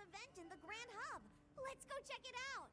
event in the Grand Hub. Let's go check it out.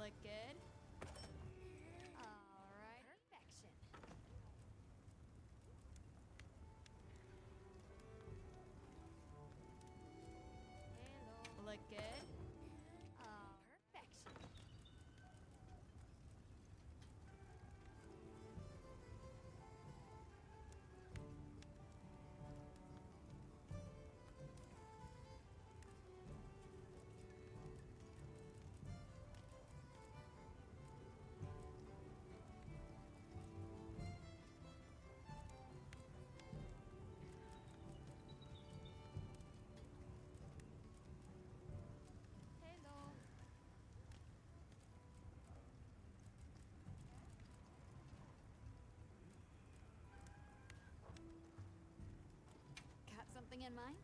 Look good? Alright. Perfection. Hello. Look good? Perfection. Hello. Got something in mind?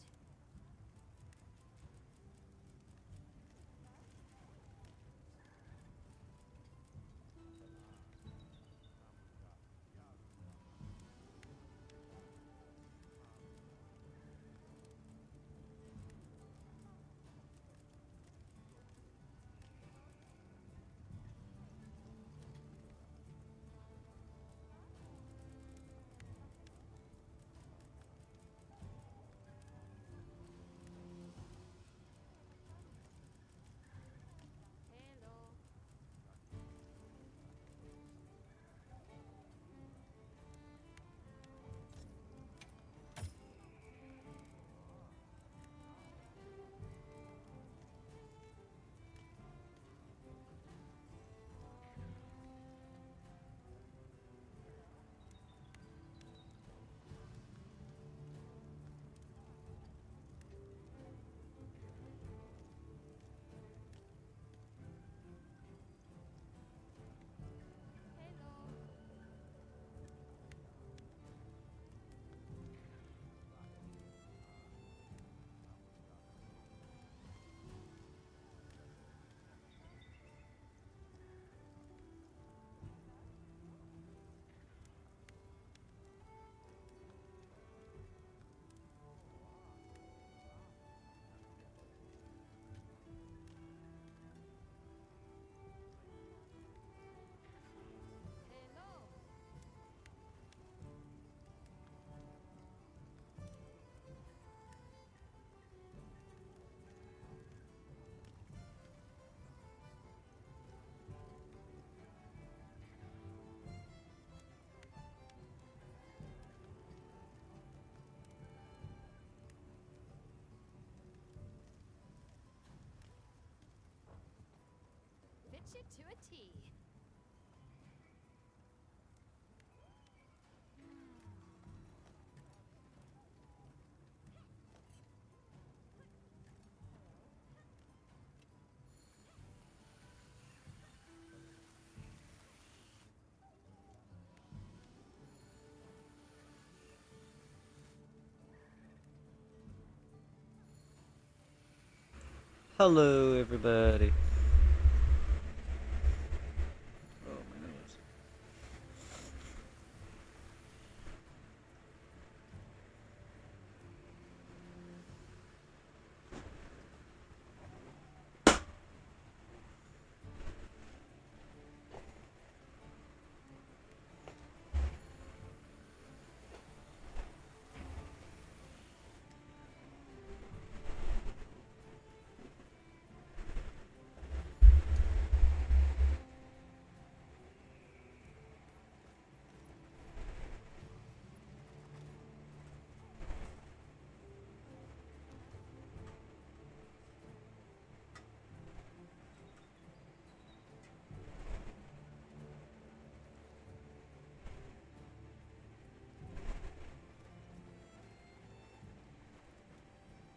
Hello. Hello. Hello. Fits you to a T. Hello, everybody. Oh, my nose.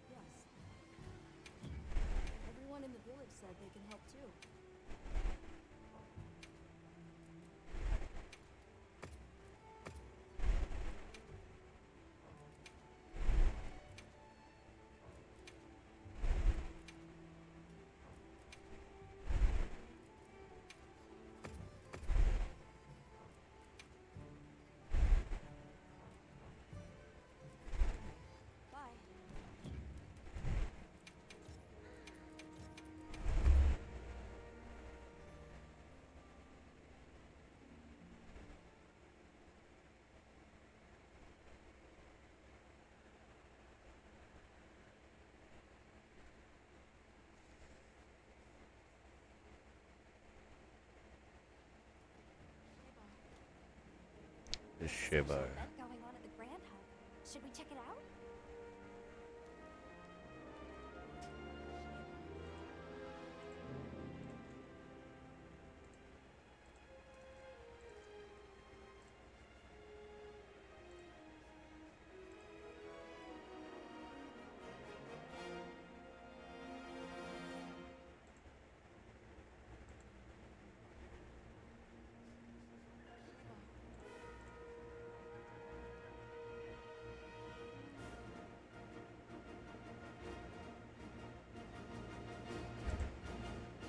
Yes. Everyone in the village said they can help too. Bye. The Special Shiba. event going on at the Grand Hub. Should we check it out?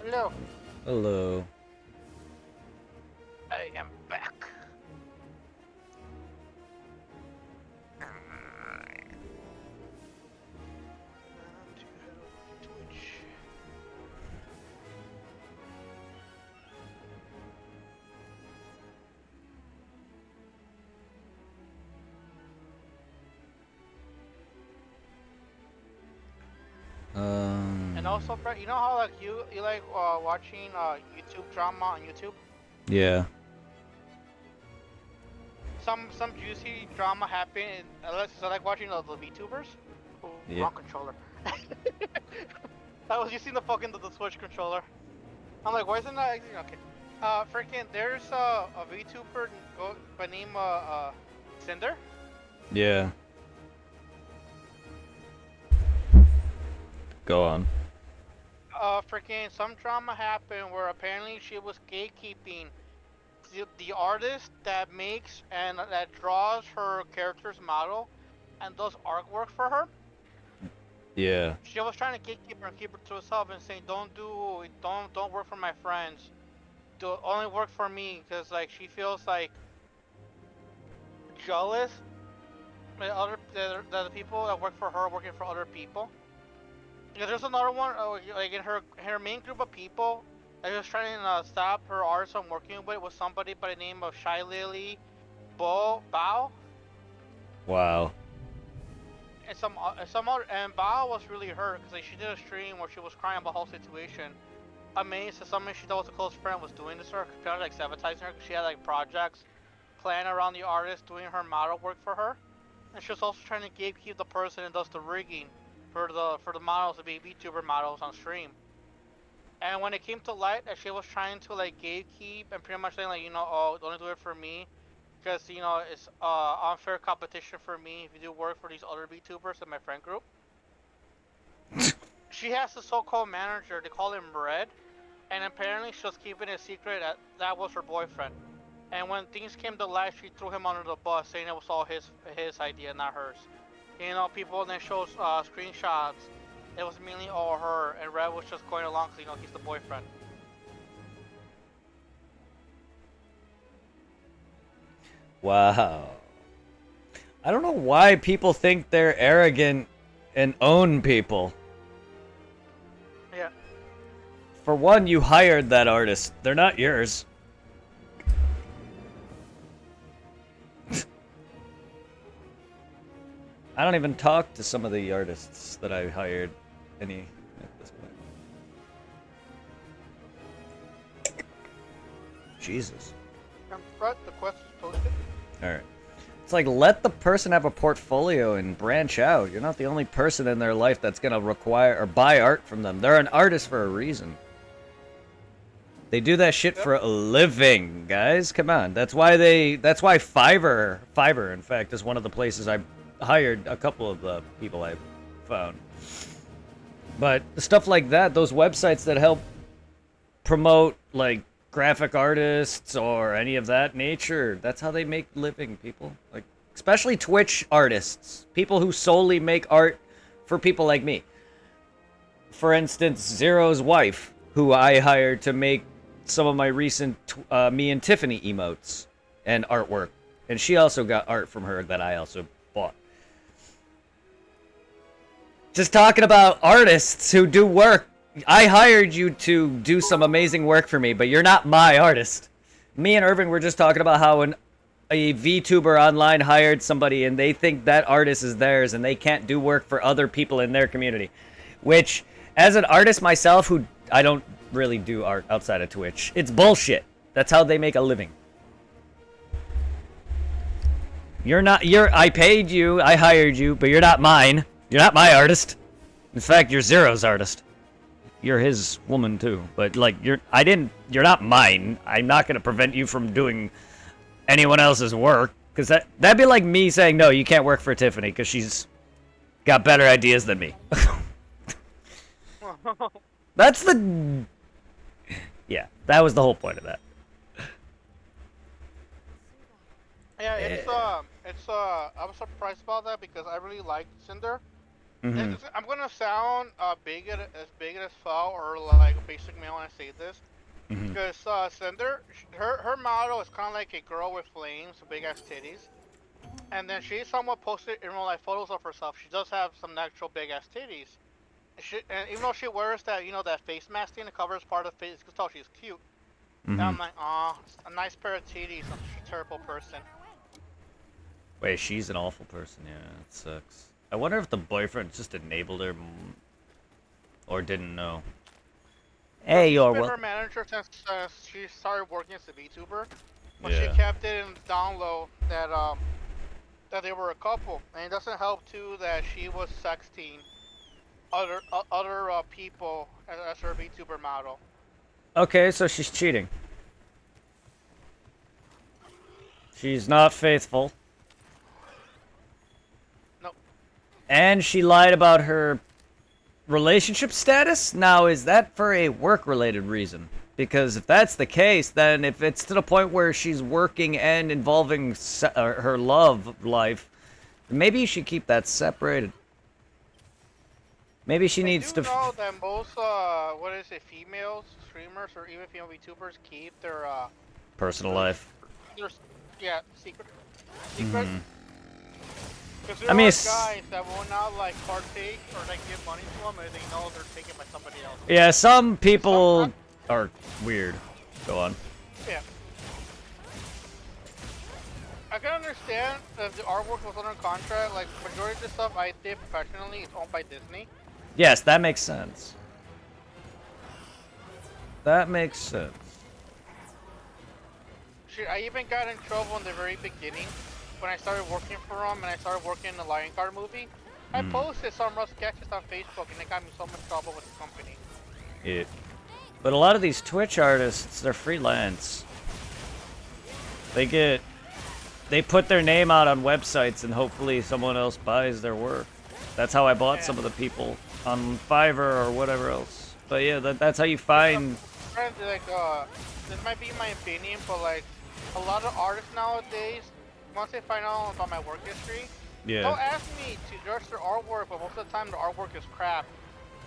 Hello. Hello. I am back. Twitch. And also, Brett, you know how like you like watching YouTube drama on YouTube? Yeah. Some juicy drama happen. Unless I like watching the VTubers. Ooh, Yeah. wrong controller. I was using the Switch controller. I'm like, why isn't that okay? Freaking, there's a VTuber by name Cinder. Yeah. Go on. Freaking, some drama happened where apparently she was gatekeeping the artist that makes and that draws her character's model and does artwork for her. Yeah. She was trying to gatekeep her and keep her to herself and saying, don't work for my friends. Do only work for me, because like she feels like jealous that the people that work for her are working for other people. Yeah, there's another one, like in her main group of people, that was trying to stop her artist from working with was somebody by the name of Shy Lily Bao. Wow. And and Bao was really hurt because like, she did a stream where she was crying about the whole situation. Amazed that somebody she thought was a close friend was doing this to her, kind of like sabotaging her because she had like projects planned around the artist doing her model work for her, and she was also trying to gatekeep the person that does the rigging for the models to be VTuber models on stream. And when it came to light that she was trying to like gatekeep and pretty much saying like, you know, oh, don't do it for me because you know it's unfair competition for me if you do work for these other VTubers in my friend group. She has a so-called manager, they call him Red, and apparently she was keeping a secret that was her boyfriend. And when things came to light, she threw him under the bus, saying it was all his idea, not hers. You know, people then shows screenshots. It was mainly all her, and Red was just going along because, you know, he's the boyfriend. Wow. I don't know why people think they're arrogant and own people. Yeah. For one, you hired that artist. They're not yours. I don't even talk to some of the artists that I hired any at this point. Jesus. And Brett, the quest is posted. Alright. It's like, let the person have a portfolio and branch out. You're not the only person in their life that's gonna require or buy art from them. They're an artist for a reason. They do that shit for a living, guys. Come on. That's why Fiverr, in fact, is one of the places I hired a couple of the people I found. But stuff like that, those websites that help promote, like, graphic artists or any of that nature, that's how they make living, people. Like, especially Twitch artists. People who solely make art for people like me. For instance, Zero's wife, who I hired to make some of my recent me and Tiffany emotes and artwork. And she also got art from her that I also bought. Just talking about artists who do work. I hired you to do some amazing work for me, but you're not my artist. Me and Irving were just talking about how a VTuber online hired somebody and they think that artist is theirs and they can't do work for other people in their community. Which, as an artist myself, who I don't really do art outside of Twitch, it's bullshit. That's how they make a living. You're not. I paid you. I hired you, but you're not mine. You're not my artist. In fact, you're Zero's artist. You're his woman too. But like, you're not mine. I'm not gonna prevent you from doing anyone else's work. Cause that'd be like me saying, no, you can't work for Tiffany because she's got better ideas than me. That's the. Yeah, that was the whole point of that. Yeah, I was surprised about that because I really liked Cinder. Mm-hmm. I'm gonna sound as big as foul or like a basic male when I say this, Mm-hmm. because Cinder, her model is kind of like a girl with flames, big ass titties, and then she somewhat posted in real life photos of herself. She does have some natural big ass titties. And even though she wears that, that face mask thing that covers part of the face, you can tell she's cute. Mm-hmm. And I'm like, aw, a nice pair of titties. She's a terrible person. Wait, she's an awful person. Yeah, it sucks. I wonder if the boyfriend just enabled her or didn't know. Hey, you're She's been what? her manager since she started working as a VTuber, but Yeah. she kept it in the down low that they were a couple, and it doesn't help too that she was sexting other people as her VTuber model. Okay, so she's cheating. She's not faithful. Nope. And she lied about her relationship status? Now, is that for a work-related reason? Because if that's the case, then if it's to the point where she's working and involving her love life, maybe you should keep that separated. Maybe she needs to. I do know that most females streamers or even female VTubers keep their Personal life. Their secret. Because there I mean, are guys that will not like partake or like give money to them and they know they're taken by somebody else. Yeah, some people are weird. Go on. Yeah. I can understand if the artwork was under contract. Like majority of the stuff I did professionally is owned by Disney. Yes, that makes sense. That makes sense. Shit, I even got in trouble in the very beginning when I started working for them and I started working in the Lion Guard movie. I posted some rough sketches on Facebook and it got me so much trouble with the company. Yeah. But a lot of these Twitch artists, they're freelance. They put their name out on websites and hopefully someone else buys their work. That's how I bought some of the people on Fiverr or whatever else. But yeah, that's how you find. Like, this might be my opinion, but like a lot of artists nowadays, once they find out about my work history, they'll ask me to judge their artwork, but most of the time the artwork is crap.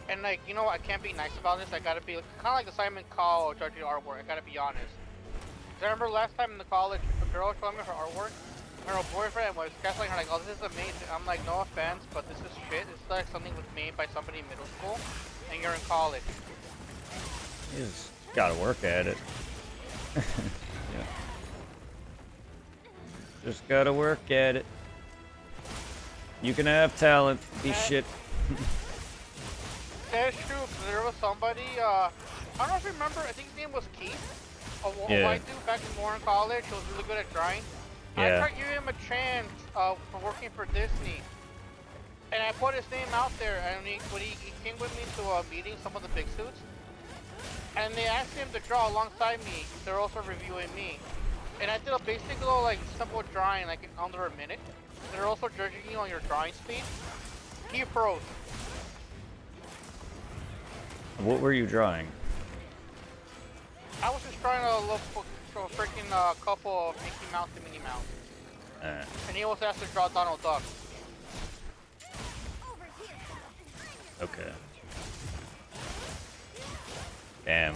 And like, I can't be nice about this. I gotta be kind of like the Simon Cowell judging artwork. I gotta be honest. I remember last time in the college, a girl showed me her artwork. Her boyfriend was gaslighting her like, "Oh, this is amazing." I'm like, "No offense, but this is shit. It's like something was made by somebody in middle school, and you're in college." You just gotta work at it. Yeah. Just gotta work at it. You can have talent, be shit. That's true, because there was somebody, I don't know if you remember, I think his name was Keith. A white dude back in college who was really good at drawing. I tried giving him a chance for working for Disney. And I put his name out there, and when he came with me to a meeting, some of the big suits. And they asked him to draw alongside me. They're also reviewing me. And I did a basic little, like, simple drawing, like, in under a minute. They're also judging you on your drawing speed. He froze. What were you drawing? I was just trying to look for a freaking couple of Mickey Mouse and Minnie Mouse. And he was asked to draw Donald Duck. Okay. Damn.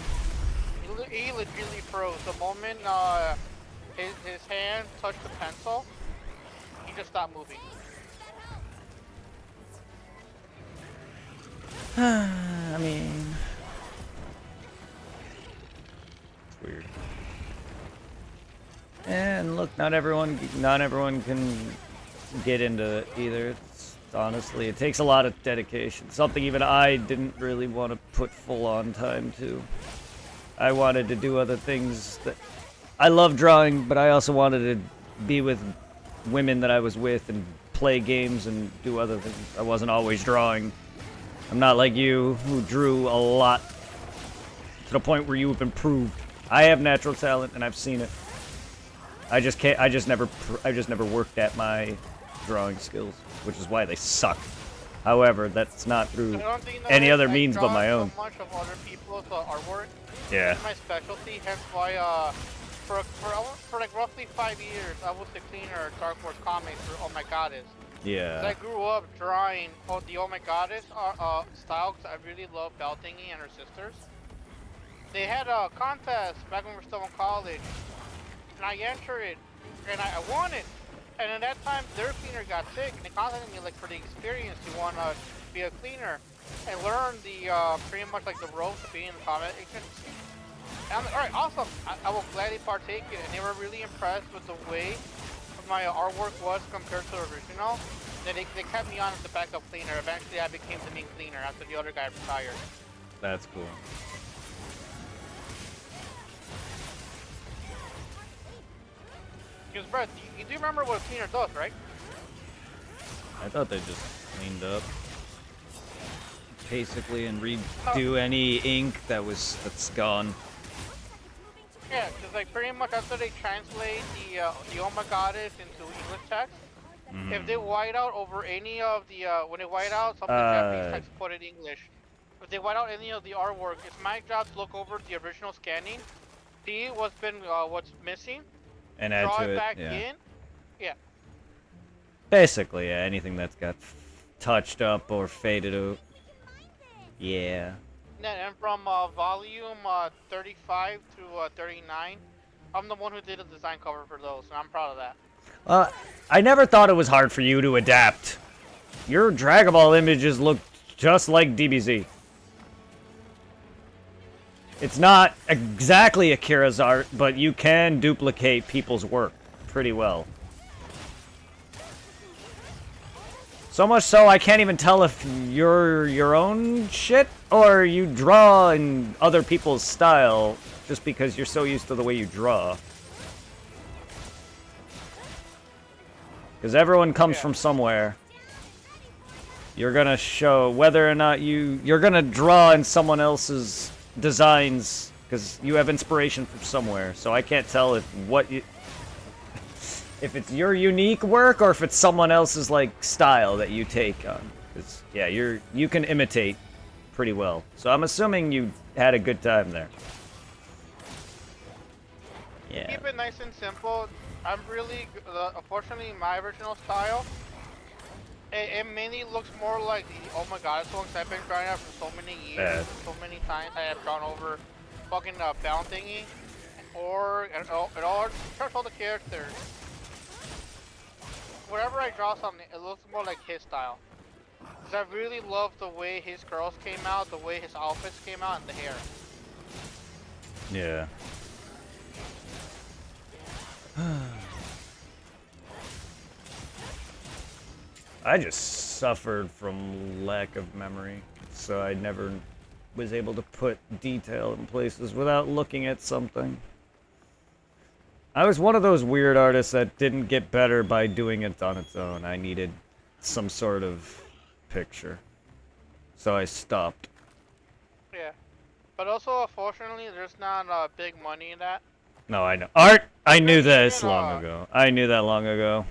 He legitimately froze. The moment his hand touched the pencil, he just stopped moving. I mean, it's weird. And look, not everyone can get into it either. Honestly, it takes a lot of dedication. Something even I didn't really want to put full on time to. I wanted to do other things that I love drawing, but I also wanted to be with women that I was with and play games and do other things. I wasn't always drawing. I'm not like you, who drew a lot to the point where you have improved. I have natural talent, and I've seen it. I just can't. I just never worked at my drawing skills, which is why they suck. However, that's not through any other means but my own. So much of other people's artwork. Yeah. It's my specialty. Hence why, for like roughly 5 years, I was the cleaner at Dark Horse Comics for Oh My Goddess. Yeah. I grew up drawing the Oh My Goddess style because I really love Belle Thingy and her sisters. They had a contest back when we were still in college, and I entered it, and I won it. And at that time, their cleaner got sick, and they contacted me like for the experience. You want to be a cleaner and learn the pretty much like the ropes of being in the comic agency. And I'm like, all right, awesome. I will gladly partake in it. And they were really impressed with the way my artwork was compared to the original. And they kept me on as the backup cleaner. Eventually, I became the main cleaner after the other guy retired. That's cool. Because, Brett, you do remember what a cleaner does, right? I thought they just cleaned up, basically, and redo any ink that's gone. Yeah, because like pretty much after they translate the Oh My Goddess into English text, if they white out over any of the when they white out something Japanese text put in English, if they white out any of the artwork, it's my job to look over the original scanning, see what's missing, And add draw to it it, back yeah. in. Yeah. Basically, yeah, anything that's got touched up or faded out. Yeah. And from volume 35 to 39, I'm the one who did the design cover for those, and I'm proud of that. I never thought it was hard for you to adapt. Your Dragon Ball images look just like DBZ. It's not exactly Akira's art, but you can duplicate people's work pretty well. So much so, I can't even tell if you're your own shit or you draw in other people's style just because you're so used to the way you draw. Because everyone comes from somewhere. You're gonna show whether or not you're gonna draw in someone else's designs because you have inspiration from somewhere. So I can't tell if it's your unique work or if it's someone else's like style that you take on. 'Cause, yeah, you can imitate pretty well. So I'm assuming you had a good time there. Yeah. Keep it nice and simple. I'm really, unfortunately, my original style, it mainly looks more like the Oh My God songs I've been drawing out for so many years, so many times I have drawn over fucking Belle Thingy, and all the characters. Whenever I draw something, it looks more like his style. Because I really love the way his girls came out, the way his outfits came out, and the hair. Yeah. I just suffered from lack of memory, so I never was able to put detail in places without looking at something. I was one of those weird artists that didn't get better by doing it on its own. I needed some sort of picture, so I stopped. Yeah. But also, unfortunately, there's not big money in that. No, I know. Art! I knew this long ago. I knew that long ago.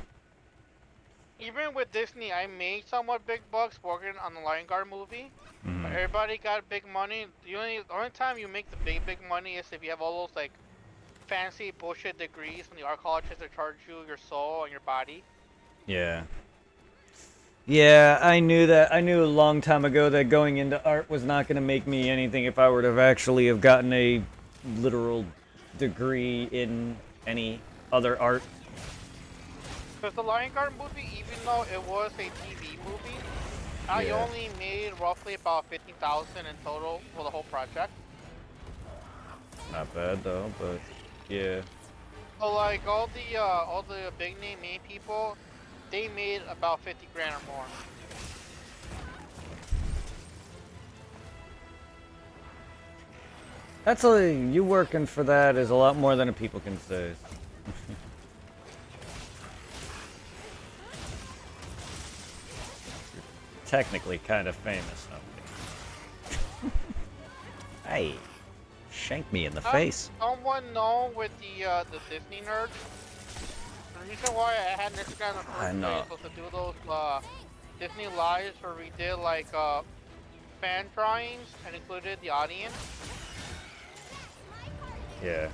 Even with Disney, I made somewhat big bucks working on the Lion Guard movie. Mhm. Everybody got big money. The only time you make the big money is if you have all those like fancy bullshit degrees when the art college has to charge you your soul and your body. Yeah. Yeah, I knew that. I knew a long time ago that going into art was not going to make me anything if I were to have actually have gotten a literal degree in any other art. Because the Lion Guard movie, even though it was a TV movie, I only made roughly about $15,000 in total for the whole project. Not bad though, but yeah. So like all the big name people, they made about 50 grand or more. That's you working for that is a lot more than people can say. technically kind of famous. No. Hey, shank me in the face. Someone know with the Disney nerds. The reason why I had an Instagram in the I first know. place was to do those Disney lives where we did like fan drawings and included the audience. Yeah.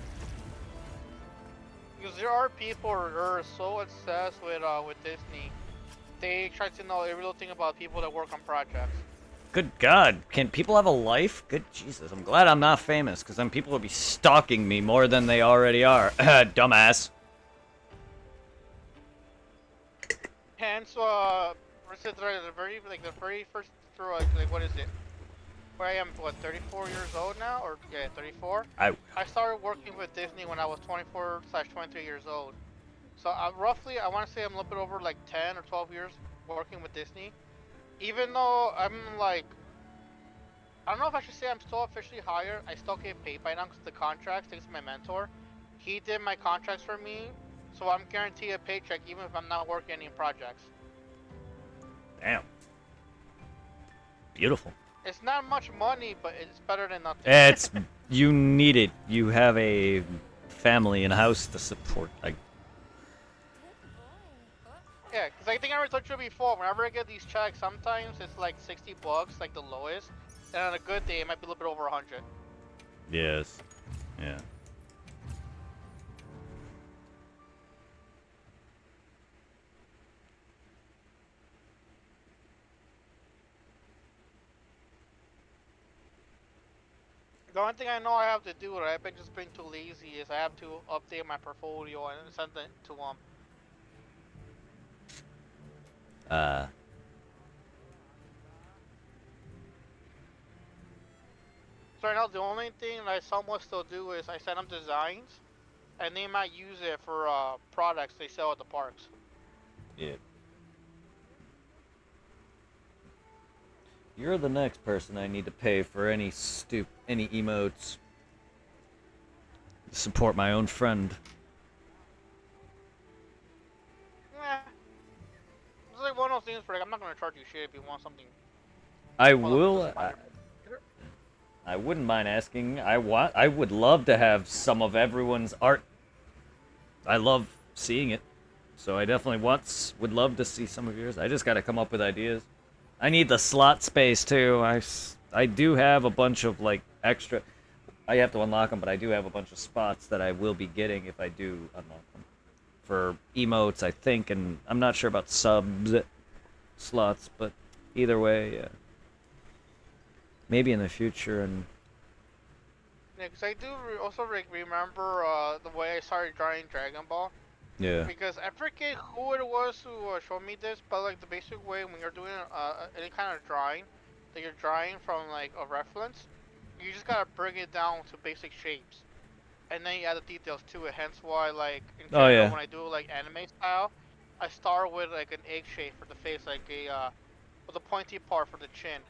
Because there are people who are so obsessed with Disney, they try to know every little thing about people that work on projects. Good God, can people have a life? Good Jesus, I'm glad I'm not famous, because then people would be stalking me more than they already are. Dumbass. Hence, the very first through, like what is it? Where I am, what, 34 years old now, or yeah, 34. I started working with Disney when I was 24/23 years old. So roughly, I want to say I'm a little bit over like 10 or 12 years working with Disney. Even though I'm like, I don't know if I should say I'm still officially hired. I still get paid by now because the contracts, thanks to my mentor, he did my contracts for me, so I'm guaranteed a paycheck even if I'm not working any projects. Damn. Beautiful. It's not much money, but it's better than nothing. It's you need it. You have a family and a house to support. Like, Yeah, because I think I already told you before, whenever I get these checks, sometimes it's like 60 bucks, like the lowest, and on a good day, it might be a little bit over 100. yes. Yeah. The only thing I know I have to do, right, I've been just being too lazy, is I have to update my portfolio and send it to them. So right now, the only thing that I somewhat still do is I send them designs, and they might use it for products they sell at the parks. Yeah. You're the next person I need to pay for any emotes. Support my own friend. Yeah. It's like one of those things where like, I'm not gonna charge you shit if you want something. I Well, will. just buy it. I wouldn't mind asking. I would love to have some of everyone's art. I love seeing it, so I definitely would love to see some of yours. I just got to come up with ideas. I need the slot space too. I do have a bunch of like extra. I have to unlock them, but I do have a bunch of spots that I will be getting if I do unlock them for emotes, I think, and I'm not sure about subs slots, but either way, yeah. Maybe in the future, and Yeah, because I do also remember the way I started drawing Dragon Ball. yeah. Because I forget who it was who showed me this, but like the basic way when you're doing any kind of drawing, that you're drawing from like a reference, you just gotta bring it down to basic shapes, and then you add the details to it. Hence why like in Oh, general yeah. when I do like anime style, I start with like an egg shape for the face, like a with a pointy part for the chin,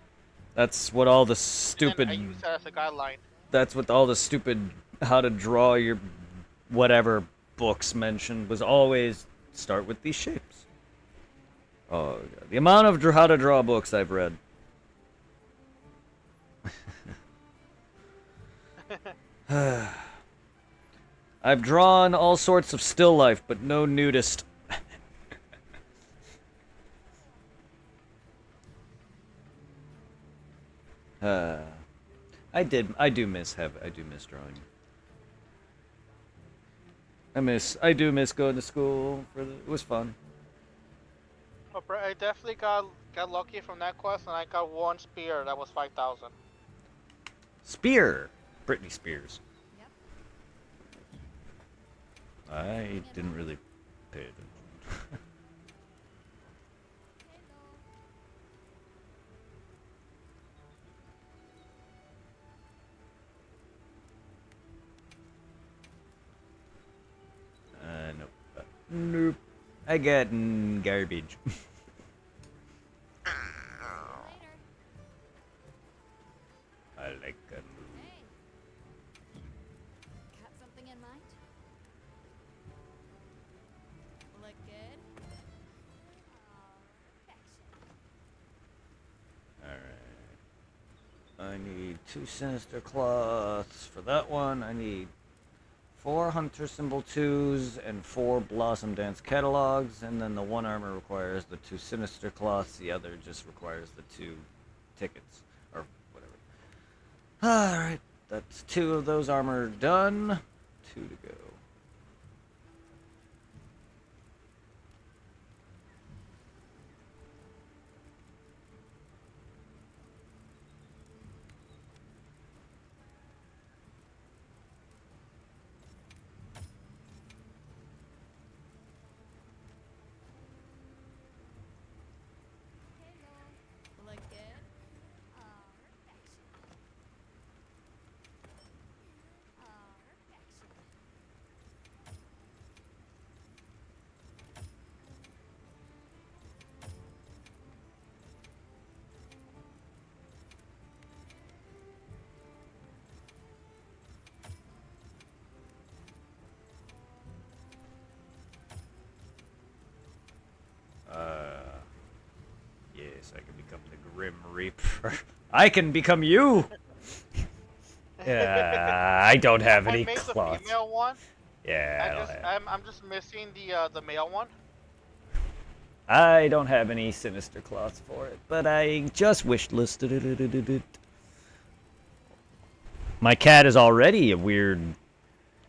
That's what all the and then stupid. I use that as a guideline. That's what all the stupid how to draw your whatever books mentioned was always start with these shapes. Oh, God. The amount of how to draw books I've read. I've drawn all sorts of still life, but no nudist. I do miss drawing. I do miss going to school it was fun. But I definitely got lucky from that quest, and I got one spear that was 5,000. Spear! Britney Spears. Yep. I didn't really pay attention. Nope. Nope. I got garbage. Later. I like it. Hey. Got something in mind? Look good? Oh, perfection. I need 2 Sinister Cloths for that one. I need 4 Hunter Symbol 2s and 4 Blossom Dance Catalogs. And then the one armor requires the 2 Sinister Cloths. The other just requires the 2 tickets. Or whatever. Alright, that's 2 of those armor done. 2 to go. Like it? Perfection. Yes, I can become the Grim Reaper. I can become you! Yeah, I don't have I any made the cloths. female one. Yeah, I'm just missing the male one. I don't have any sinister cloths for it, but I just wish listed it. My cat is already a weird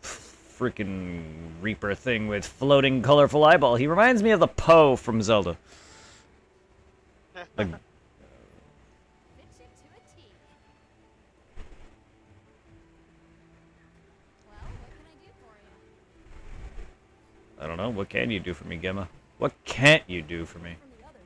freaking Reaper thing with floating colorful eyeball. He reminds me of the Poe from Zelda. Like, Fits you to a T. Well, what can I do for you? I don't know. What can you do for me, Gemma? What can't you do for me? From the others.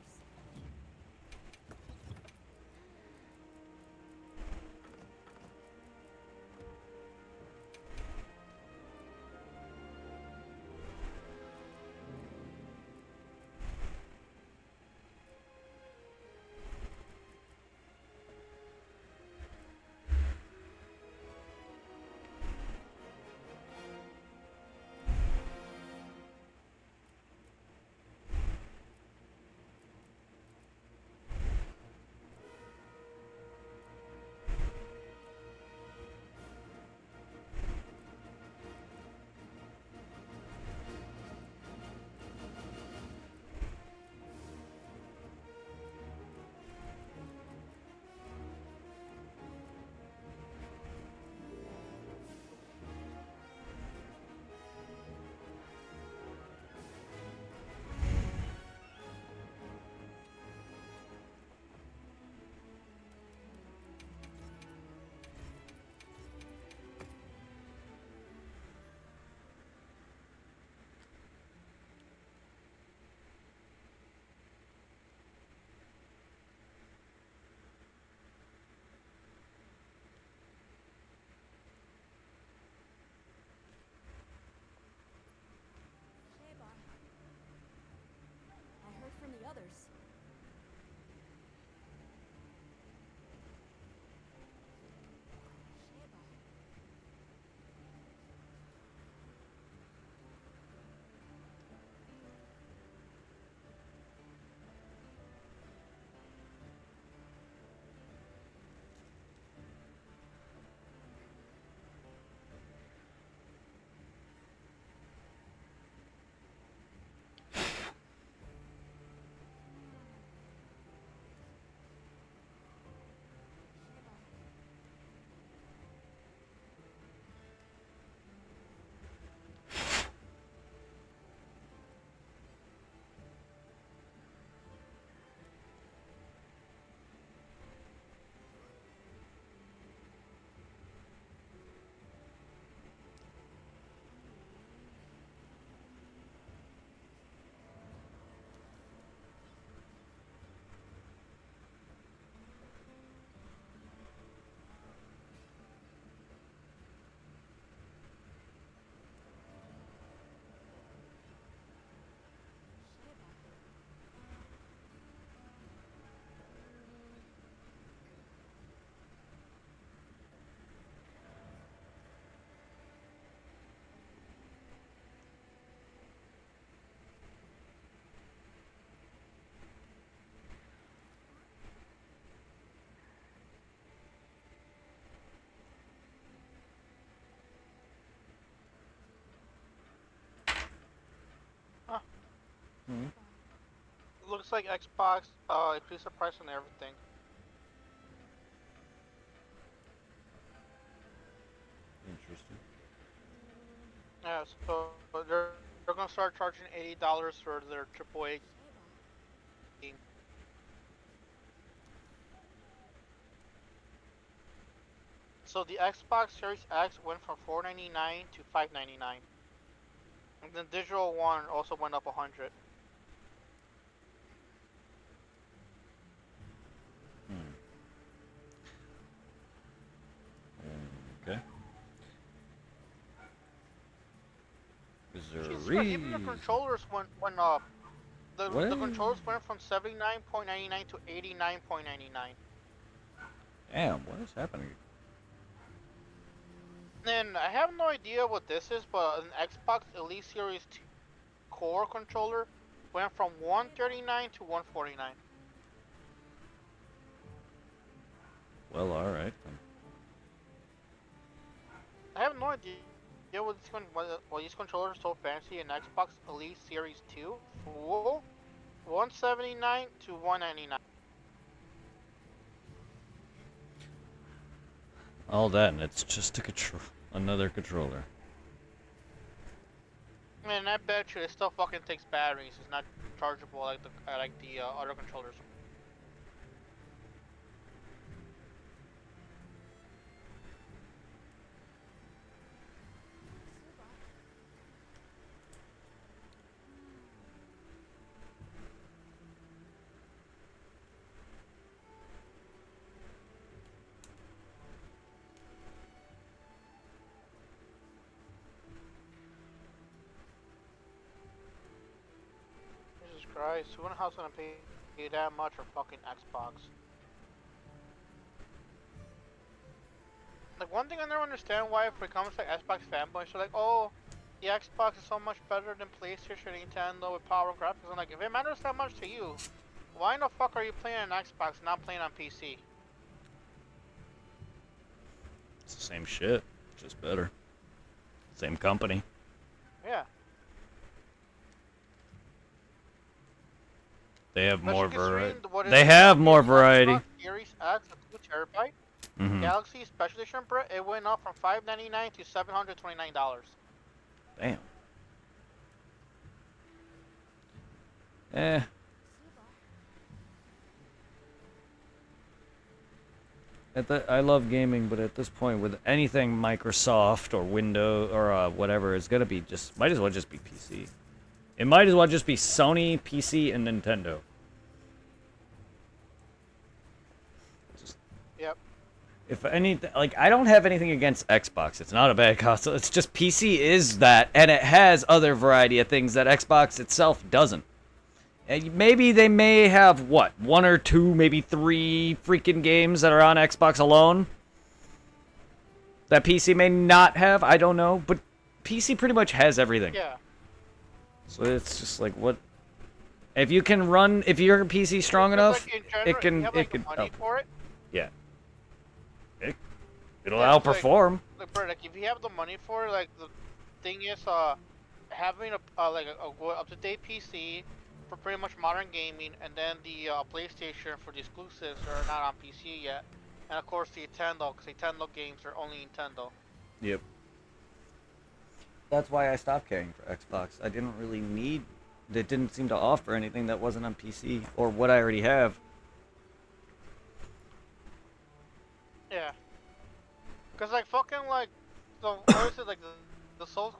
looks like Xbox increased the price on everything. Interesting. Yeah, so they're gonna start charging $80 for their AAA game. So the Xbox Series X went from $499 to $599, and the digital one also went up 100. Okay. Jesus Christ, even the controllers went up. The controllers went from $79.99 to $89.99. Damn, what is happening? And I have no idea what this is, but an Xbox Elite Series 2 core controller went from $139 to $149. Well, alright then. I have no idea what these controllers are so fancy. An Xbox Elite Series 2 full $179 to $199. All that, and it's just another controller. Man, I bet you it still fucking takes batteries. It's not chargeable like the other controllers. Jesus Christ, who in the house gonna pay that much for fucking Xbox? Like, one thing I never understand why if it comes to Xbox fanboys, they're like, oh, the Xbox is so much better than PlayStation and Nintendo with power graphics. I'm like, if it matters that much to you, why in the fuck are you playing on Xbox and not playing on PC? It's the same shit, just better. Same company. Yeah. They have more Especially variety. considering what it They is have now, more the variety. Xbox Series X, a 2 terabyte. Mm-hmm. Galaxy Special Edition, it went up from $599 to $729. Damn. Eh. I love gaming, but at this point, with anything Microsoft or Windows or whatever, it's gonna be might as well just be PC. It might as well just be Sony, PC, and Nintendo. Yep. If anything, like, I don't have anything against Xbox. It's not a bad console. It's just PC is that, and it has other variety of things that Xbox itself doesn't. And maybe they may have, what, 1 or 2, maybe 3 freaking games that are on Xbox alone that PC may not have. I don't know, but PC pretty much has everything. Yeah. So it's just like, what? If you can run, if your PC strong enough, Like in general, it can, if you have, it like, can. the money for it. Yeah. It'll Yeah, it's like- outperform. Like, bro, like if you have the money for it, like the thing is, having a up-to-date PC for pretty much modern gaming, and then the PlayStation for the exclusives are not on PC yet, and of course the Nintendo, because Nintendo games are only Nintendo. Yep. That's why I stopped caring for Xbox. I didn't really need. It didn't seem to offer anything that wasn't on PC or what I already have. Yeah. Cause like fucking like the what is it like the so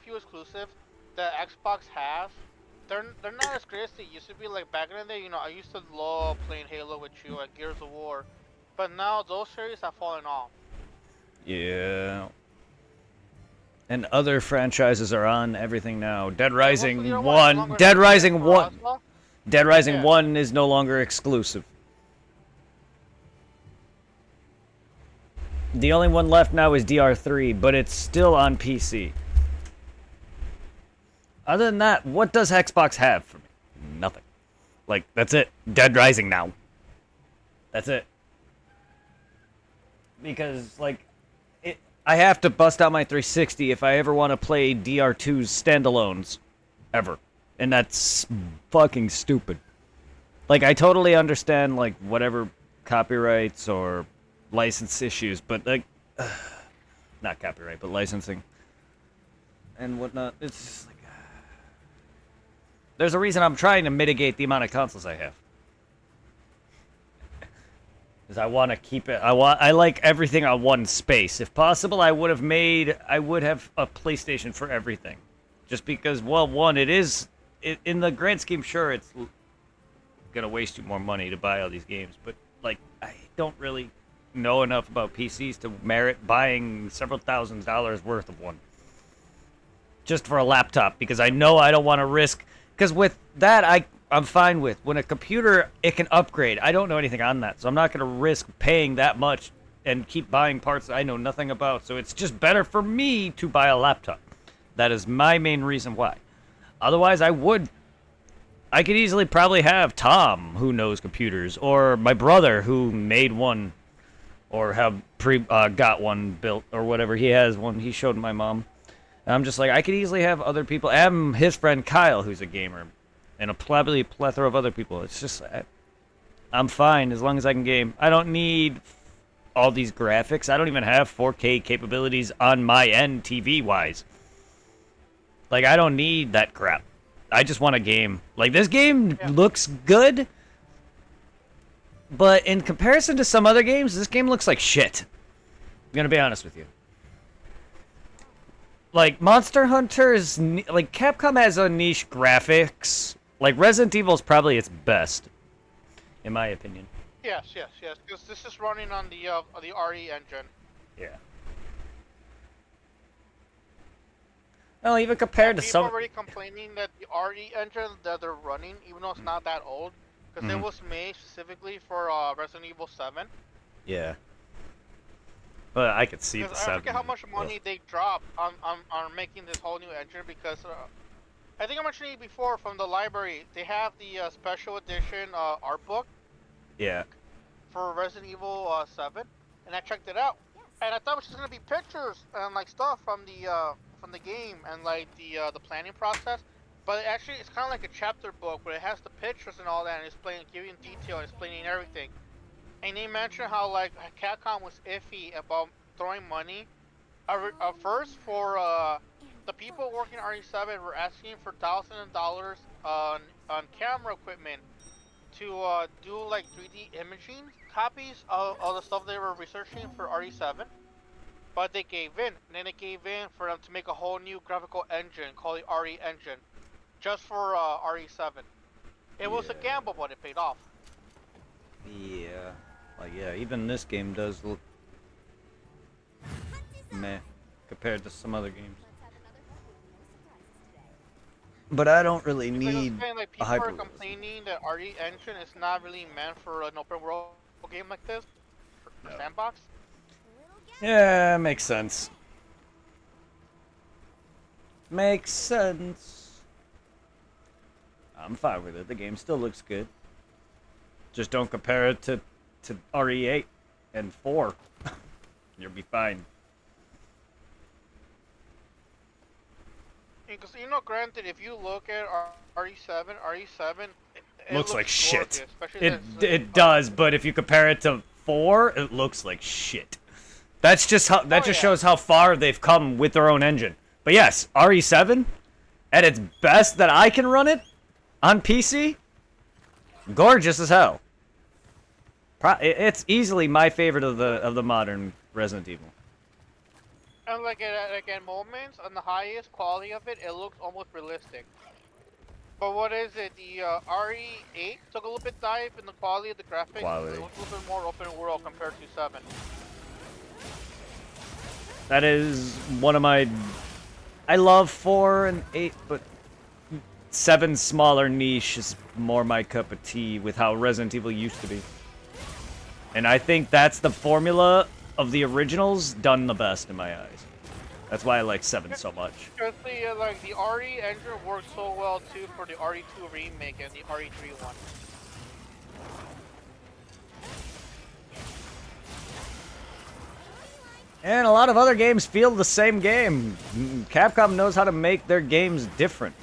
few exclusives that Xbox has, they're not as great as they used to be. Like back in the day, you know, I used to love playing Halo with you, like Gears of War, but now those series have fallen off. Yeah. And other franchises are on everything now. Dead Rising you know 1. what? Longer Dead than Rising 1. Roswell. Dead Rising Yeah. 1 is no longer exclusive. The only one left now is DR3, but it's still on PC. Other than that, what does Xbox have for me? Nothing. Like, that's it. Dead Rising now. That's it. Because, like, I have to bust out my 360 if I ever want to play DR2's standalones. Ever. And that's fucking stupid. Like, I totally understand, like, whatever copyrights or license issues, but, like, not copyright, but licensing and whatnot. It's just like, there's a reason I'm trying to mitigate the amount of consoles I have. Because I want to keep it. I like everything on one space. If possible, I would have a PlayStation for everything. Just because, well, one, in the grand scheme, sure, it's gonna waste you more money to buy all these games, but like, I don't really know enough about PCs to merit buying several $1000s worth of one. Just for a laptop, because I know I don't want to risk. Because with that, I'm fine with. When a computer, it can upgrade. I don't know anything on that, so I'm not going to risk paying that much and keep buying parts that I know nothing about. So it's just better for me to buy a laptop. That is my main reason why. Otherwise, I could easily probably have Tom, who knows computers, or my brother, who made one, or have got one built, or whatever. He has one. He showed my mom. And I'm just like, I could easily have other people. And his friend Kyle, who's a gamer. And a plethora of other people. It's just, I'm fine as long as I can game. I don't need all these graphics. I don't even have 4K capabilities on my end TV-wise. Like, I don't need that crap. I just want a game. Like, this game looks good, but in comparison to some other games, this game looks like shit. I'm gonna be honest with you. Like, Monster Hunter is... Like, Capcom has a niche graphics. Like, Resident Evil is probably its best, in my opinion. Yes, because this is running on the RE engine. Yeah. Well, even compared to People some... are already complaining that the RE engine that they're running, even though it's not that old, because it was made specifically for Resident Evil 7. Yeah. But I could see the 7. I forget how much money they dropped on making this whole new engine, because... I think I mentioned it before from the library. They have the special edition art book. Yeah. For Resident Evil 7, and I checked it out, and I thought it was just gonna be pictures and like stuff from the game and like the planning process. But actually, it's kind of like a chapter book where it has the pictures and all that, and explaining, giving detail, and explaining everything. And they mentioned how like Capcom was iffy about throwing money. First, for the people working on RE7 were asking for thousands of dollars on camera equipment to do like 3D imaging copies of the stuff they were researching for RE7, but they gave in. And then they gave in for them to make a whole new graphical engine called the RE engine, just for RE7. It was a gamble, but it paid off. Yeah, like even this game does look meh compared to some other games. But I don't really need like, a people are hyper. complaining that RE engine is not really meant for an open world game like this, for sandbox. Yeah, makes sense. Makes sense. I'm fine with it. The game still looks good. Just don't compare it to RE8 and 4. You'll be fine. Because, you know, granted, if you look at RE7, it looks like shit. Gorgeous, It does, but if you compare it to 4, it looks like shit. That's just how shows how far they've come with their own engine. But yes, RE7 at its best that I can run it on PC, gorgeous as hell. It's easily my favorite of the modern Resident Evil. And like at moments, on the highest quality of it, it looks almost realistic. But what is it? The RE8 took a little bit dive in the quality of the graphics. It looks a little bit more open world compared to 7. That is one of my... I love 4 and 8, but 7's smaller niche is more my cup of tea with how Resident Evil used to be. And I think that's the formula of the originals done the best in my eyes. That's why I like 7 so much. Because the RE engine works so well too for the RE2 remake and the RE3 one. And a lot of other games feel the same game. Capcom knows how to make their games different.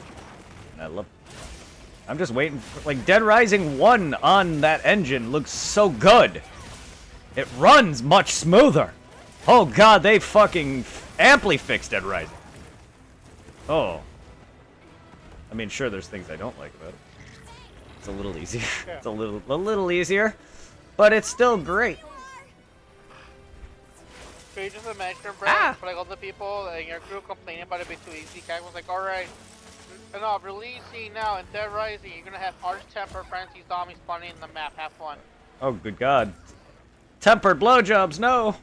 And I love it. I'm just waiting for, like, Dead Rising 1 on that engine looks so good. It runs much smoother. Oh god, they fucking amply fixed Dead Rising. Oh. I mean, sure, there's things I don't like about it. It's a little easier. Yeah. It's a little easier, but it's still great. So you just imagine, bro, for like all the people in your group complaining about it being too easy. Cat was like, alright, no, releasing now in Dead Rising, you're gonna have Arch Temper, Frenzy, Zombies spawning in the map. Have fun. Oh, good god. Tempered blowjobs, no!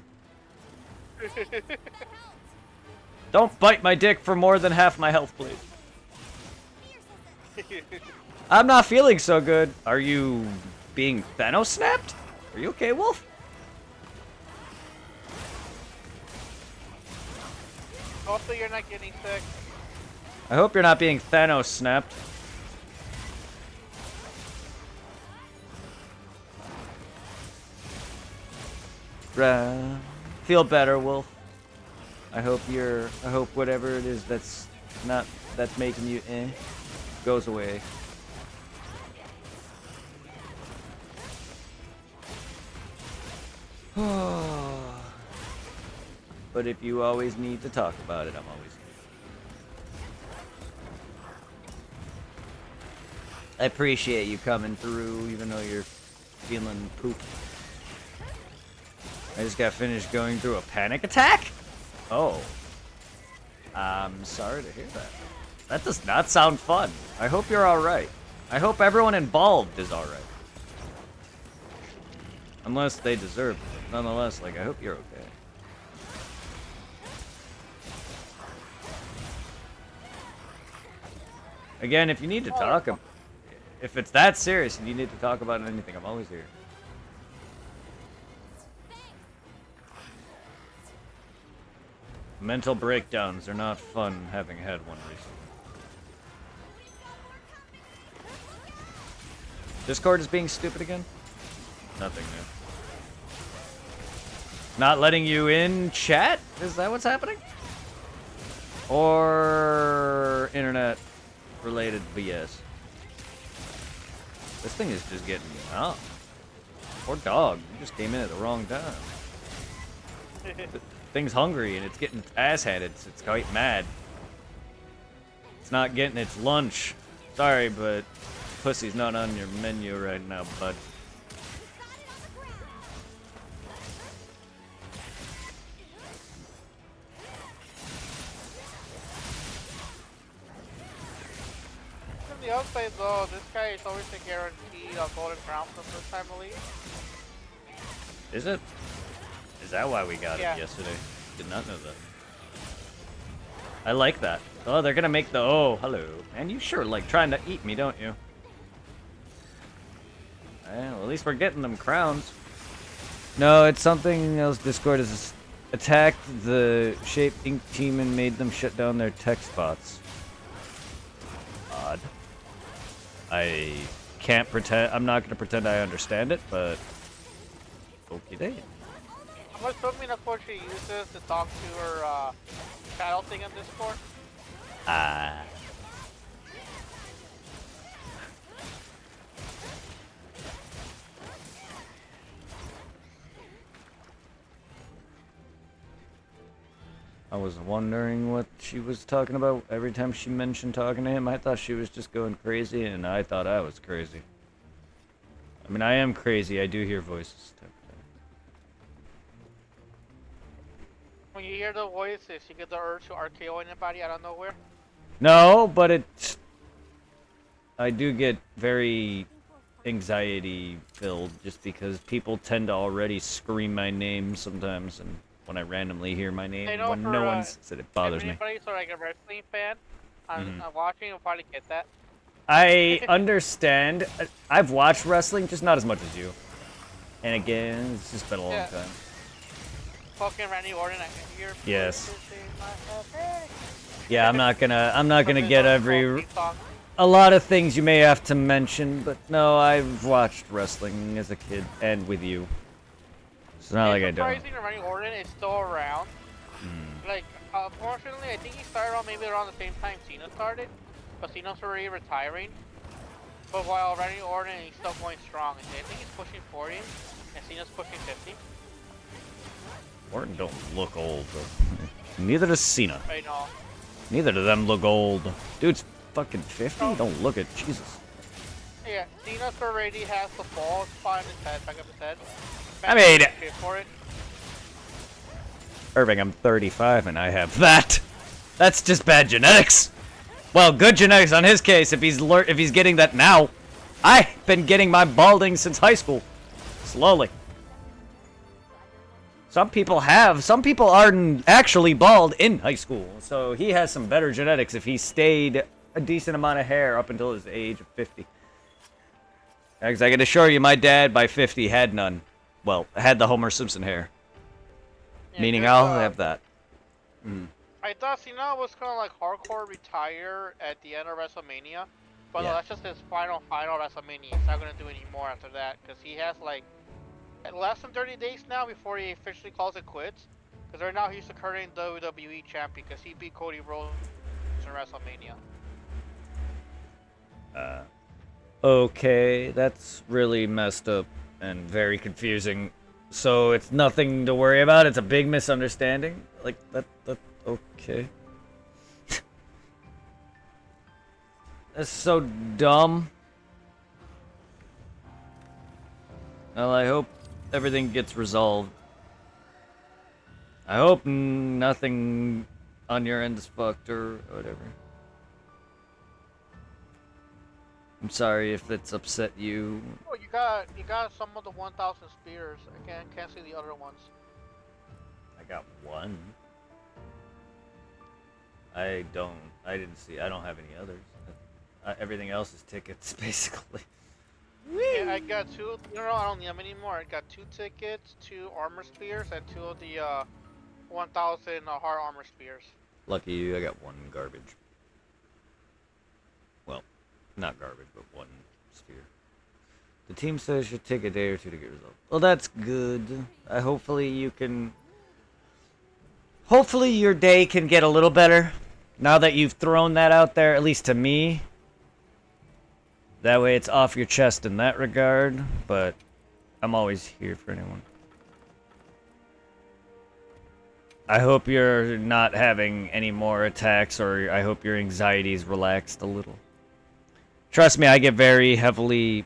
Don't bite my dick for more than half my health, please. I'm not feeling so good. Are you being Thanos snapped? Are you okay, Wolf? Hopefully you're not getting sick. I hope you're not being Thanos snapped. Feel better, Wolf. I hope whatever it is that's making you goes away. But if you always need to talk about it, I'm always here. I appreciate you coming through, even though you're feeling poop. I just got finished going through a panic attack? Oh. I'm sorry to hear that. That does not sound fun. I hope you're alright. I hope everyone involved is alright. Unless they deserve it. Nonetheless, like, I hope you're okay. Again, if you need to talk, if it's that serious and you need to talk about anything, I'm always here. Mental breakdowns are not fun, having had one recently. Discord is being stupid again? Nothing new. Not letting you in chat? Is that what's happening? Or internet related BS? This thing is just getting out. Poor dog, you just came in at the wrong time. Thing's hungry and it's getting its ass handed. It's quite mad. It's not getting its lunch. Sorry, but pussy's not on your menu right now, bud. From the outside though, this guy is always a guaranteed a golden crown for the first time at least. Is it? Is that why we got Yeah. it yesterday? Did not know that. I like that. Oh, they're gonna make the... Oh, hello. And you sure like trying to eat me, don't you? Well, at least we're getting them crowns. No, it's something else. Discord has attacked the Shape Inc. team and made them shut down their text bots. Odd. I can't pretend... I'm not gonna pretend I understand it, but... Okie dokie. I'm assuming that's what she uses to talk to her channel thing in Discord. Ah. I was wondering what she was talking about every time she mentioned talking to him. I thought she was just going crazy, and I thought I was crazy. I mean, I am crazy. I do hear voices. When you hear the voices, you get the urge to RKO anybody out of nowhere. No, but it... I do get very anxiety-filled just because people tend to already scream my name sometimes, and when I randomly hear my name, when no one's said it bothers me. Anybody, so like a wrestling fan, I'm watching, will probably get that. I understand. I've watched wrestling, just not as much as you. And again, it's just been a long time. Fucking Randy Orton, I can hear. Yes. Yeah, I'm not gonna get a lot of things you may have to mention, but no, I've watched wrestling as a kid and with you. It's not like I don't. It's surprising Randy Orton is still around. Like, unfortunately, I think he started around maybe around the same time Cena started, but Cena's already retiring. But while Randy Orton, he's still going strong. I think he's pushing 40, and Cena's pushing 50. Orton don't look old, but neither does Cena. I know. Neither of them look old. Dude's fucking 50? Don't look at Jesus. Yeah, Cena's already has the ball spot in his head, back up his head. I mean, for it. Irving, I'm 35 and I have that. That's just bad genetics. Well, good genetics on his case if he's getting that now. I've been getting my balding since high school. Slowly. Some people are actually bald in high school. So he has some better genetics if he stayed a decent amount of hair up until his age of 50. Because I can assure you, my dad by 50 had none. Well, had the Homer Simpson hair. Yeah, Meaning I'll have that. Mm. I thought Cena was gonna like hardcore retire at the end of WrestleMania, but Yeah. no, that's just his final WrestleMania. He's not gonna do any more after that because he has like less than 30 days now before he officially calls it quits. Because right now he's the current WWE champion because he beat Cody Rhodes in WrestleMania. Okay, that's really messed up and very confusing. So it's nothing to worry about. It's a big misunderstanding. Like that okay. That's so dumb. Well, I hope everything gets resolved. I hope nothing on your end is fucked or whatever. I'm sorry if it's upset you. Oh, you got some of the 1,000 spears. I can't see the other ones. I got one. I don't have any others. Everything else is tickets, basically. Yeah, I got two. No, I don't need them anymore. I got 2 tickets, 2 armor spears, and 2 of the 1,000 hard armor spears. Lucky you, I got 1 garbage. Well, not garbage, but 1 sphere. The team says it should take a day or 2 to get resolved. Well, that's good. Hopefully your day can get a little better. Now that you've thrown that out there, at least to me. That way it's off your chest in that regard, but I'm always here for anyone. I hope you're not having any more attacks, or I hope your anxiety's relaxed a little. Trust me, I get very heavy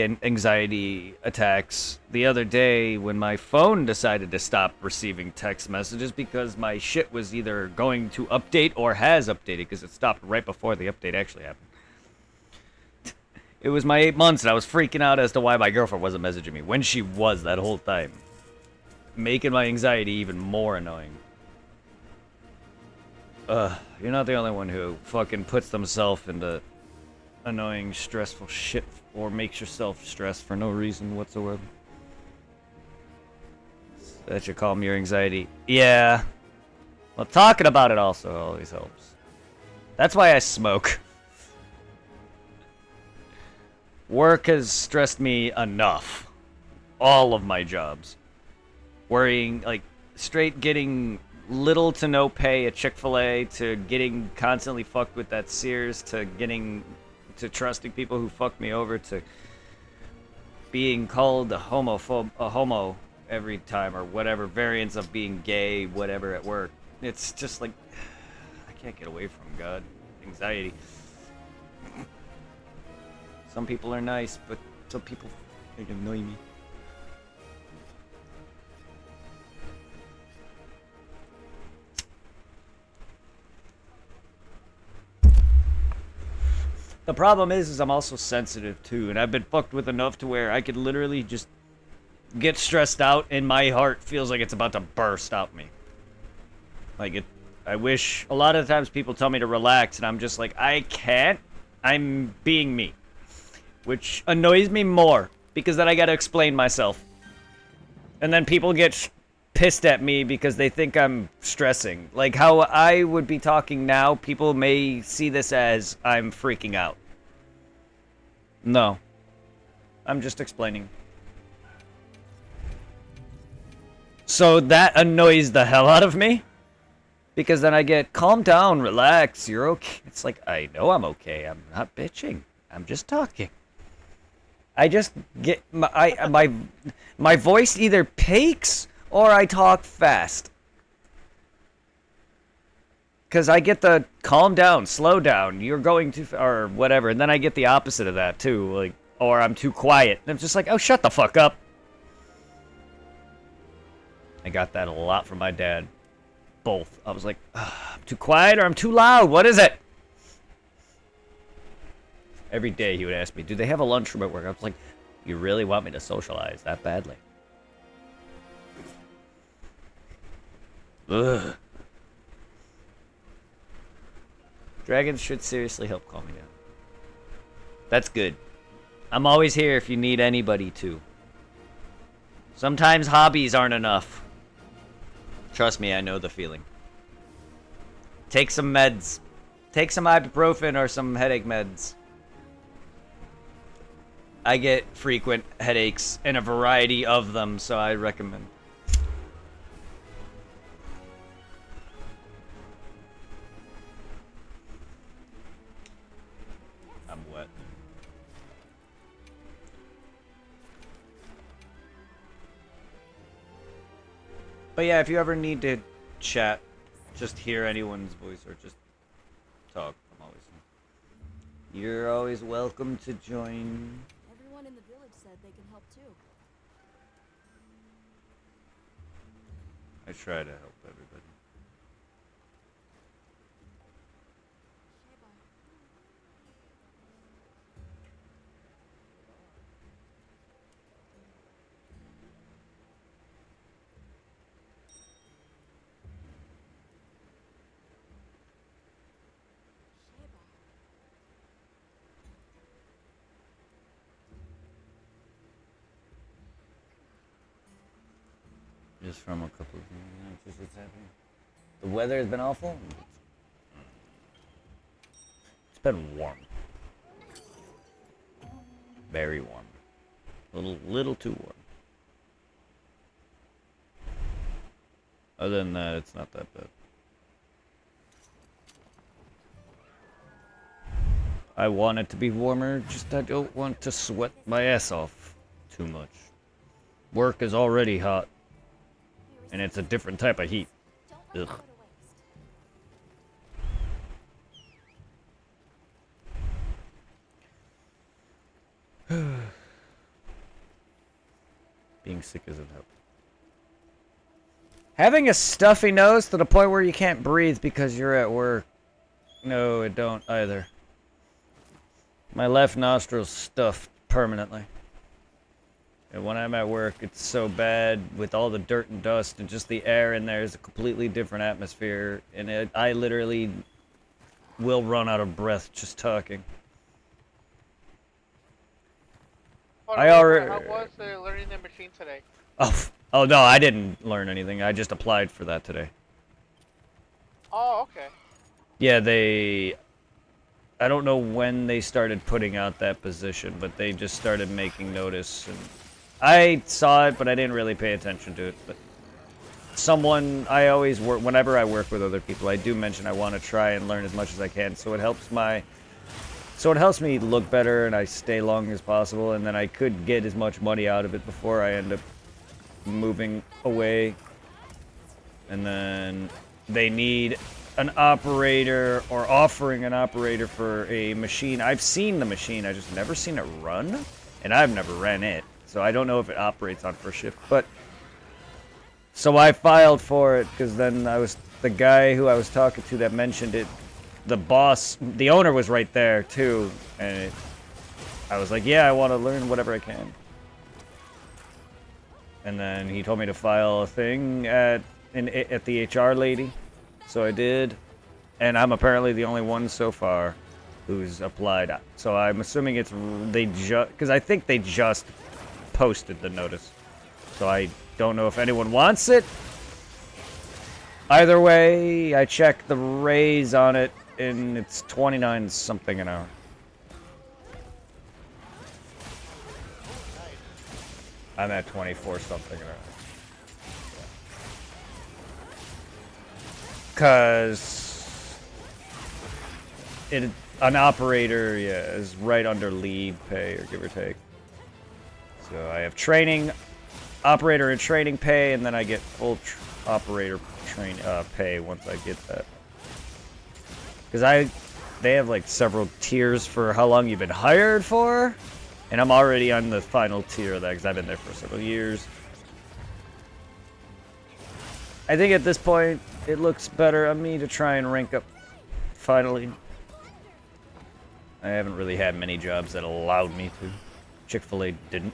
anxiety attacks the other day when my phone decided to stop receiving text messages because my shit was either going to update or has updated because it stopped right before the update actually happened. It was my 8 months and I was freaking out as to why my girlfriend wasn't messaging me when she was that whole time. Making my anxiety even more annoying. You're not the only one who fucking puts themselves into annoying, stressful shit or makes yourself stressed for no reason whatsoever. That should calm your anxiety. Yeah. Well, talking about it also always helps. That's why I smoke. Work has stressed me enough. All of my jobs. Worrying, like, straight getting little to no pay at Chick-fil-A to getting constantly fucked with that Sears to getting to trusting people who fucked me over to being called a homo every time or whatever variants of being gay, whatever at work. It's just like, I can't get away from God. Anxiety. Some people are nice, but some people fucking annoy me. The problem is I'm also sensitive too, and I've been fucked with enough to where I could literally just get stressed out and my heart feels like it's about to burst out me. Like I wish, a lot of times people tell me to relax and I'm just like, I can't, I'm being me. Which annoys me more, because then I gotta explain myself. And then people get pissed at me because they think I'm stressing. Like how I would be talking now, people may see this as I'm freaking out. No. I'm just explaining. So that annoys the hell out of me. Because then I get, calm down, relax, you're okay. It's like, I know I'm okay, I'm not bitching. I'm just talking. I just get my voice either peaks or I talk fast. Because I get the calm down, slow down, you're going too or whatever, and then I get the opposite of that too, like, or I'm too quiet. And I'm just like, oh, shut the fuck up. I got that a lot from my dad. Both. I was like, I'm too quiet or I'm too loud. What is it? Every day he would ask me, do they have a lunchroom at work? I was like, you really want me to socialize that badly? Ugh. Dragons should seriously help calm me down. That's good. I'm always here if you need anybody to. Sometimes hobbies aren't enough. Trust me, I know the feeling. Take some meds. Take some ibuprofen or some headache meds. I get frequent headaches and a variety of them, so I recommend. I'm wet. But yeah, if you ever need to chat, just hear anyone's voice or just talk, I'm always here. You're always welcome to join. Everyone in the village said they can help too. I try to help everybody. Just from a couple of things that's happening. The weather has been awful. It's been warm. Very warm. Little too warm. Other than that, it's not that bad. I want it to be warmer, just I don't want to sweat my ass off too much. Work is already hot. And it's a different type of heat. Ugh. Being sick isn't helping. Having a stuffy nose to the point where you can't breathe because you're at work. No, it don't either. My left nostril's stuffed permanently. And when I'm at work, it's so bad with all the dirt and dust and just the air in there is a completely different atmosphere. And I literally will run out of breath just talking. How was the learning the machine today? Oh no, I didn't learn anything. I just applied for that today. Oh, okay. Yeah, I don't know when they started putting out that position, but they just started making notice. And I saw it, but I didn't really pay attention to it. But I always work, whenever I work with other people, I do mention I want to try and learn as much as I can, so it helps me look better and I stay long as possible, and then I could get as much money out of it before I end up moving away. And then they need an operator or offering an operator for a machine. I've seen the machine, I just never seen it run, and I've never ran it. So I don't know if it operates on first shift, but so I filed for it because then the guy who I was talking to that mentioned it, the boss, the owner was right there too, and I was like, yeah, I want to learn whatever I can. And then he told me to file a thing at the HR lady, so I did, and I'm apparently the only one so far who's applied. So I'm assuming because I think they just posted the notice, so I don't know if anyone wants it. Either way, I checked the raise on it, and it's 29 something an hour. I'm at 24 something an hour. Cause an operator, yeah, is right under lead pay, or give or take. So I have training, operator and training pay, and then I get full operator pay once I get that. Because they have like several tiers for how long you've been hired for, and I'm already on the final tier of that because I've been there for several years. I think at this point it looks better on me to try and rank up finally. I haven't really had many jobs that allowed me to. Chick-fil-A didn't.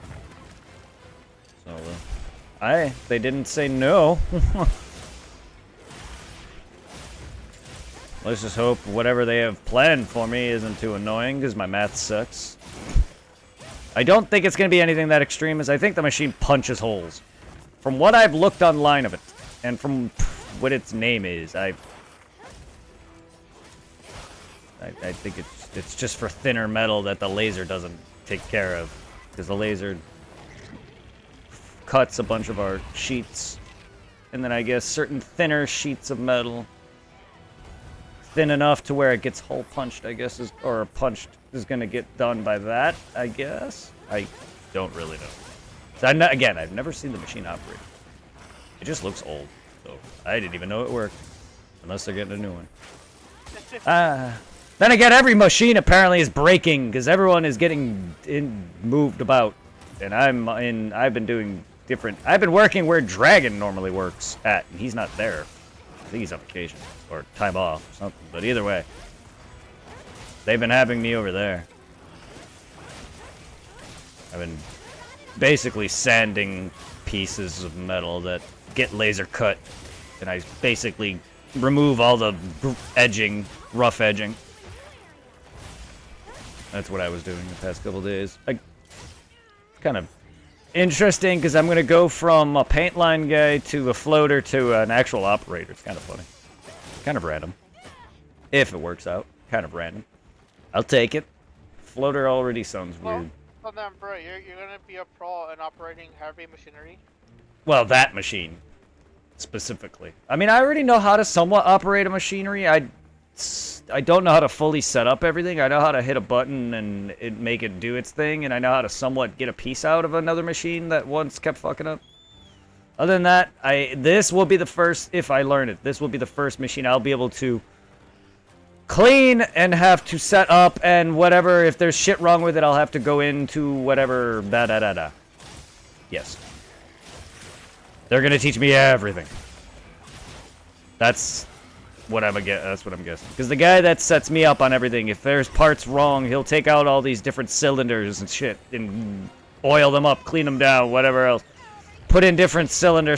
So they didn't say no. Let's just hope whatever they have planned for me isn't too annoying, because my math sucks. I don't think it's going to be anything that extreme, as I think the machine punches holes. From what I've looked online of it, and from what its name is, I think it's just for thinner metal that the laser doesn't take care of. Because the laser cuts a bunch of our sheets, and then I guess certain thinner sheets of metal, thin enough to where it gets hole punched, I guess, or punched is going to get done by that, I guess. I don't really know. So again, I've never seen the machine operate. It just looks old, so I didn't even know it worked, unless they're getting a new one. Then again, every machine apparently is breaking because everyone is getting moved about, and I've been doing different. I've been working where Dragon normally works at, and he's not there. I think he's on vacation or time off or something. But either way, they've been having me over there. I've been basically sanding pieces of metal that get laser cut, and I basically remove all the edging, rough edging. That's what I was doing the past couple days. Kind of interesting, because I'm going to go from a paint line guy to a floater to an actual operator. It's kind of funny. Kind of random. If it works out. Kind of random. I'll take it. Floater already sounds weird. Well then, bro, you're going to be a pro in operating heavy machinery? Well, that machine. Specifically. I mean, I already know how to somewhat operate a machinery. I don't know how to fully set up everything. I know how to hit a button and make it do its thing, and I know how to somewhat get a piece out of another machine that once kept fucking up. Other than that, this will be the first, if I learn it, this will be the first machine I'll be able to clean and have to set up, and whatever, if there's shit wrong with it, I'll have to go into whatever, da-da-da-da. Yes. They're gonna teach me everything. That's what I'm guessing. Because the guy that sets me up on everything, if there's parts wrong, he'll take out all these different cylinders and shit and oil them up, clean them down, whatever else. Put in different cylinder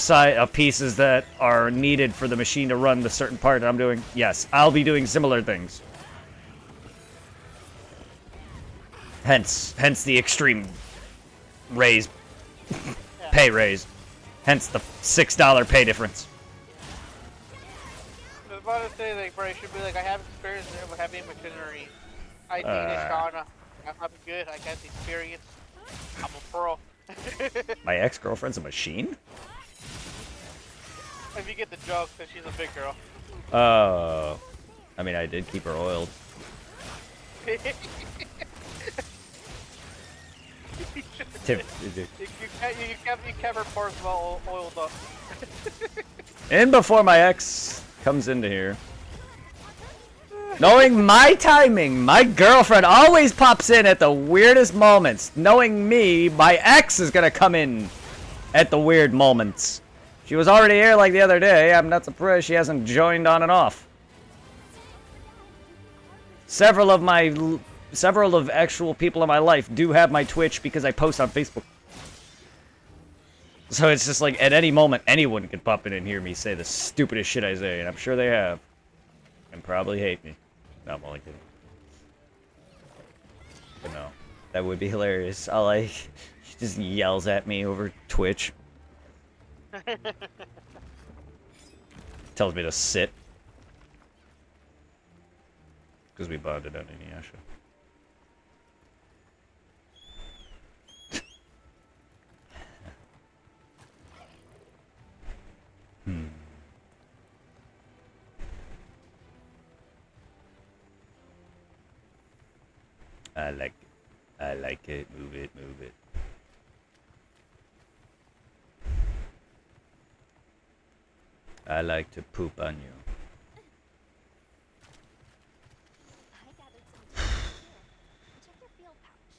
pieces that are needed for the machine to run the certain part I'm doing. Yes, I'll be doing similar things. Hence the extreme raise, pay raise. Hence the $6 pay difference. I was about to say, like, bro, you should be like, I have experience with heavy machinery. I think it's Shauna. I'm good. I got the experience. I'm a pro. My ex-girlfriend's a machine? If you get the joke, then she's a big girl. Oh. I mean, I did keep her oiled. You kept her parts well oiled up. And before my ex comes into here. Knowing my timing, my girlfriend always pops in at the weirdest moments. Knowing me, my ex is gonna come in at the weird moments. She was already here like the other day. I'm not surprised she hasn't joined on and off. Several of actual people in my life do have my Twitch because I post on Facebook. So it's just like, at any moment, anyone could pop in and hear me say the stupidest shit I say, and I'm sure they have. And probably hate me. No, I'm only kidding. But no, that would be hilarious. She just yells at me over Twitch. Tells me to sit. Because we bonded on Inuyasha. I like it. I like it. Move it, move it. I like to poop on you. I gathered some materials here. Check their field pouch.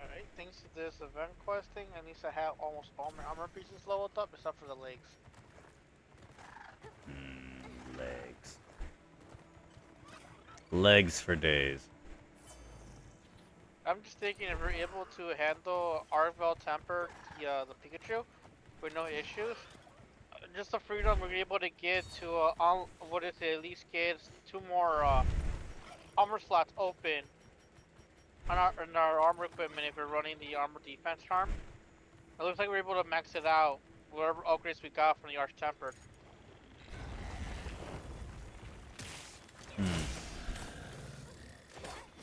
Alright, thanks to this event quest thing, I need to have almost all my armor pieces leveled up except for the legs. Legs. Legs for days. I'm just thinking if we're able to handle Arvel Temper, the Pikachu, with no issues, just the freedom we're able to get to, what is it, at least get 2 more, armor slots open in our armor equipment if we're running the armor defense charm. It looks like we're able to max it out, whatever upgrades we got from the Arch Tempered.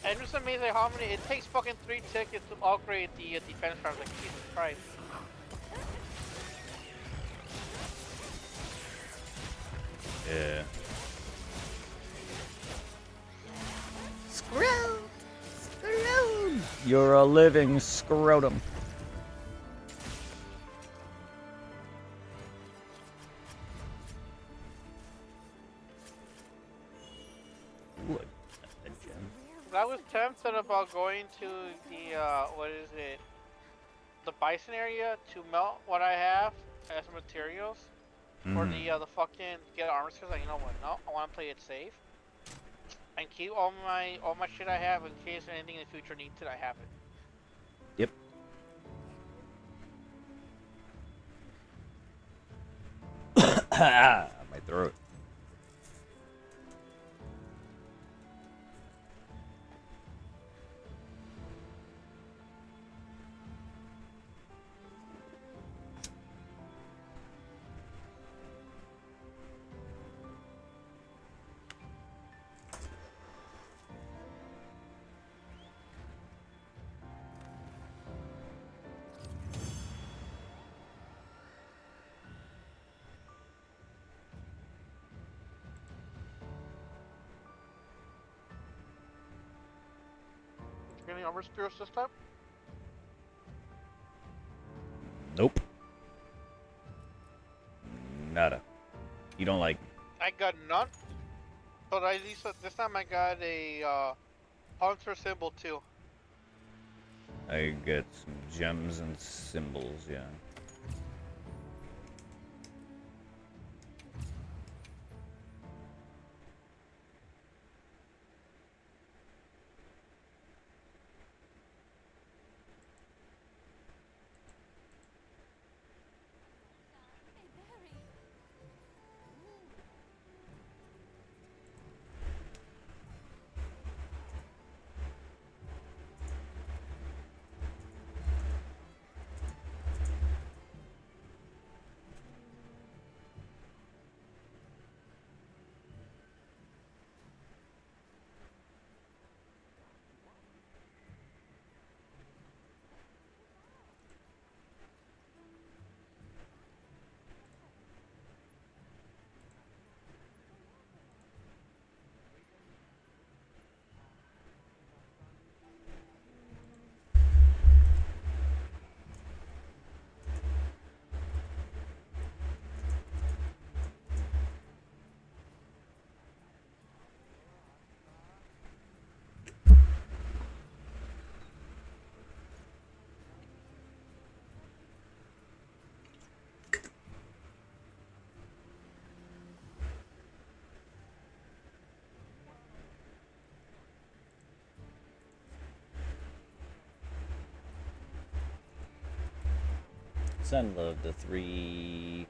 And it's amazing how many, it takes fucking 3 tickets to upgrade the defense charms, like Jesus Christ. Yeah. Scrotum! You're a living scrotum. Look at the gem. I was tempted about going to the, what is it? The bison area to melt what I have as materials for the fucking get armor skills. Like, you know what? No, I want to play it safe and keep all my shit I have in case anything in the future needs it. I have it. Yep. My throat. Any armor spirits this time? Nope. Nada. You don't like me. I got none. But at least this time I got a hunter symbol too. I get some gems and symbols, yeah. Hey, Barry. Send love to 3.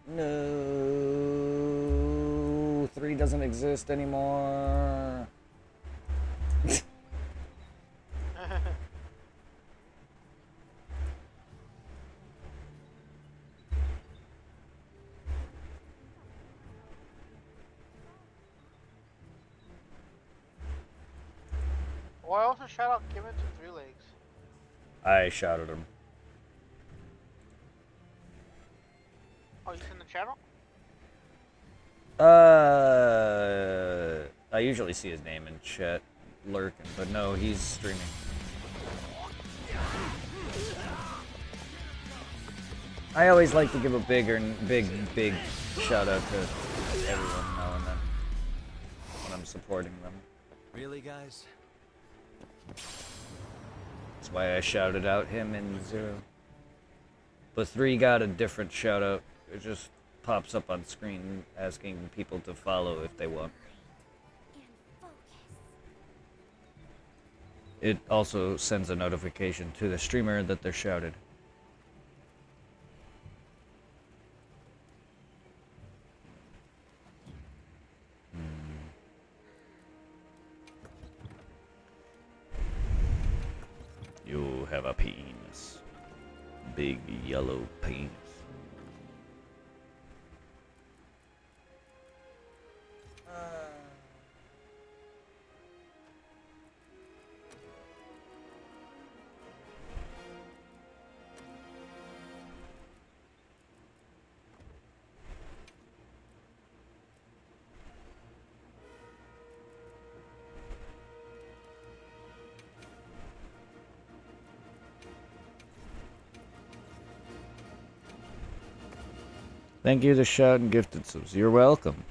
No, 3 doesn't exist anymore. Well, I also shout out Given to 3 legs. I shouted him. channel? I usually see his name in chat lurking, but no, he's streaming. I always like to give a big shout out to everyone now and then when I'm supporting them. Really, guys? That's why I shouted out him and Zero. But 3 got a different shout out. It just pops up on screen asking people to follow if they want. And focus. It also sends a notification to the streamer that they're shouted. You have a penis. Big yellow penis. Thank you to Shout and Gifted Subs. You're welcome.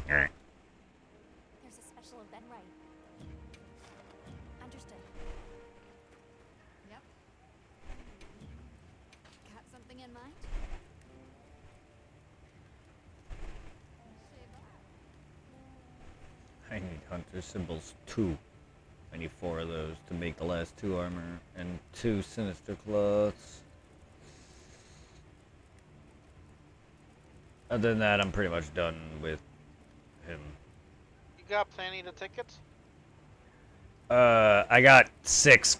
There's a special event right. Understood. Yep. Got something in mind? I need Hunter Symbols 2. I need 4 of those to make the last 2 armor and 2 Sinister Cloths. Other than that, I'm pretty much done with him. You got plenty of the tickets? I got 6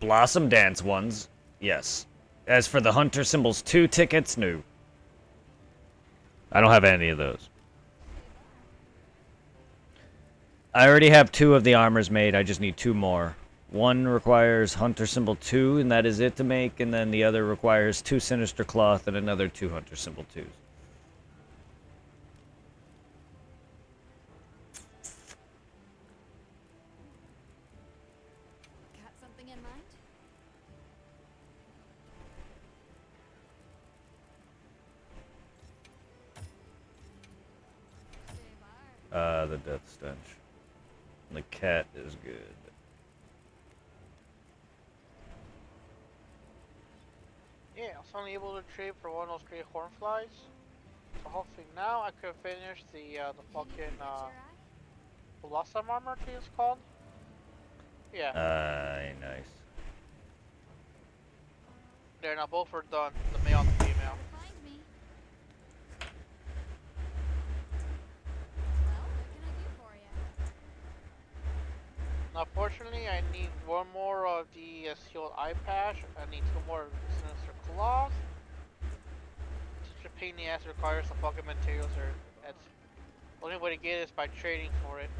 Blossom Dance ones. Yes. As for the Hunter Symbols 2 tickets, no. I don't have any of those. I already have 2 of the armors made. I just need 2 more. One requires Hunter Symbol 2, and that is it to make, and then the other requires 2 Sinister Cloth and another 2 Hunter Symbol 2s. Got something in mind? The Death Stench. The cat is good. Yeah, I was only able to trade for one of those great hornflies. So hopefully now I could finish the fucking Blossom armor, I think it's called. Yeah, Nice. there now both are done, the male and the female. Find me. Well, what can I do for you? Now fortunately I need one more of the sealed eye patch, I need 2 more Sinister Claws. Such a pain in the ass, it requires the fucking materials, or that's the only way to get it is by trading for it.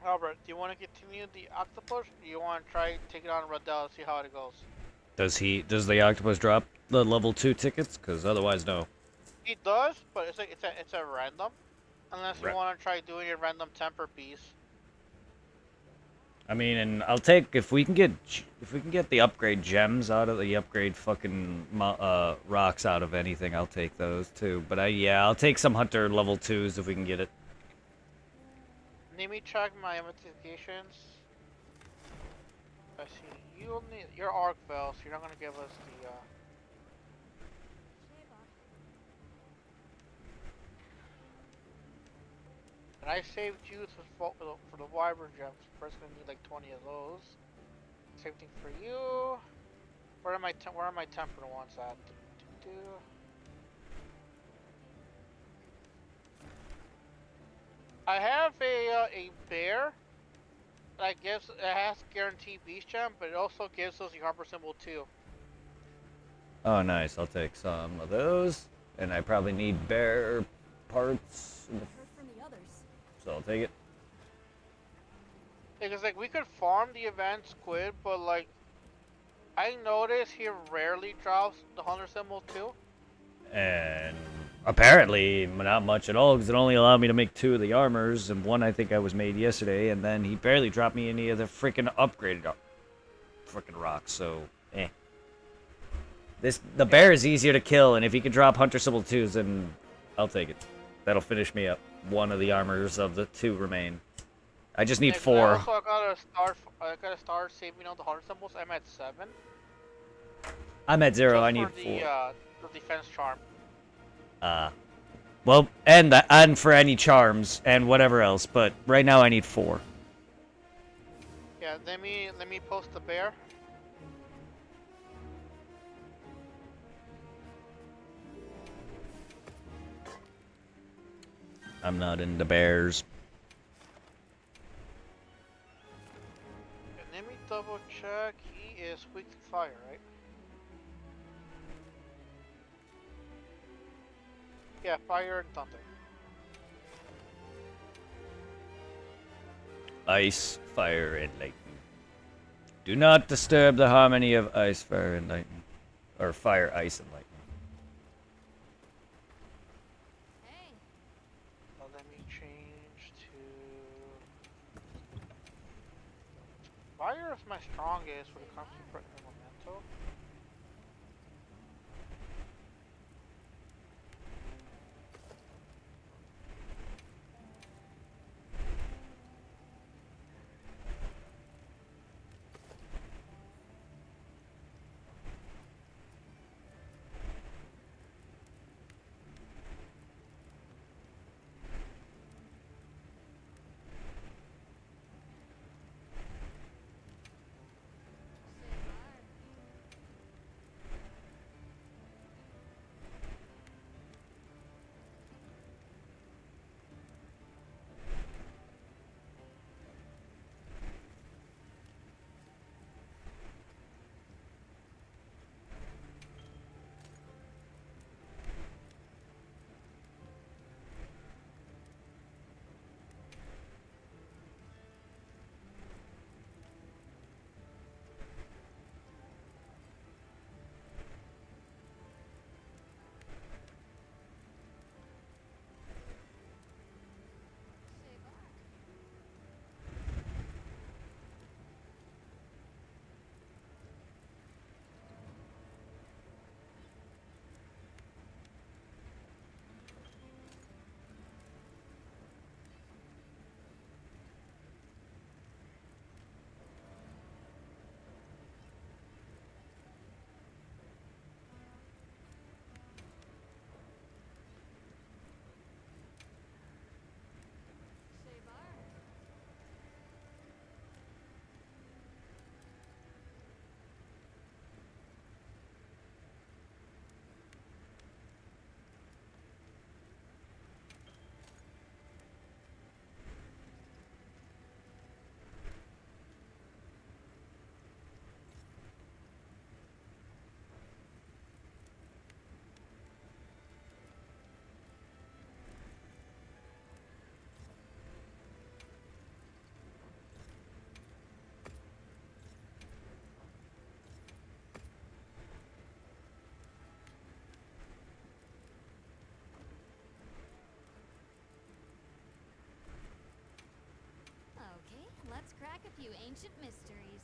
Albert, do you want to continue the octopus, or do you want to try taking on Radell and see how it goes? Does the octopus drop the level 2 tickets? Because otherwise, no. He does, but it's a random. Unless you Right. want to try doing a random temper piece. I mean, and I'll take if we can get the upgrade gems out of the upgrade fucking rocks out of anything. I'll take those too. But I'll take some hunter level 2s if we can get it. Let me check my investigations. I see you'll need your arc fell, so you're not gonna give us the. And I saved you for the wyvern gems. First, gonna need like 20 of those. Same thing for you. Where are my tempered ones at? I have a bear that gives it has guaranteed beast gem, but it also gives us the armor symbol too. Oh, nice. I'll take some of those. And I probably need bear parts, Heard from the others. so I'll take it. Because like we could farm the event squid, but like I noticed he rarely drops the hunter symbol too. And apparently not much at all, because it only allowed me to make 2 of the armors, and 1 I think I was made yesterday, and then he barely dropped me any of the freaking upgraded freaking rocks, so the bear is easier to kill, and if he can drop hunter symbol 2s, then I'll take it. That'll finish me up. 1 of the armors of the 2 remain. I just need 4. Also, I gotta start saving all the hunter symbols. I'm at 7. I'm at 0. Just I need for 4. the defense charm. Well, and for any charms and whatever else, but right now I need 4. Yeah, let me post the bear. I'm not into bears. And let me double check. He is weak to fire, right? Yeah, fire and thunder. Ice, fire, and lightning. Do not disturb the harmony of ice, fire, and lightning. Or fire, ice, and lightning. Hey, Let me change to... Fire is my strongest when it comes to elemental. okay, let's crack a few ancient mysteries.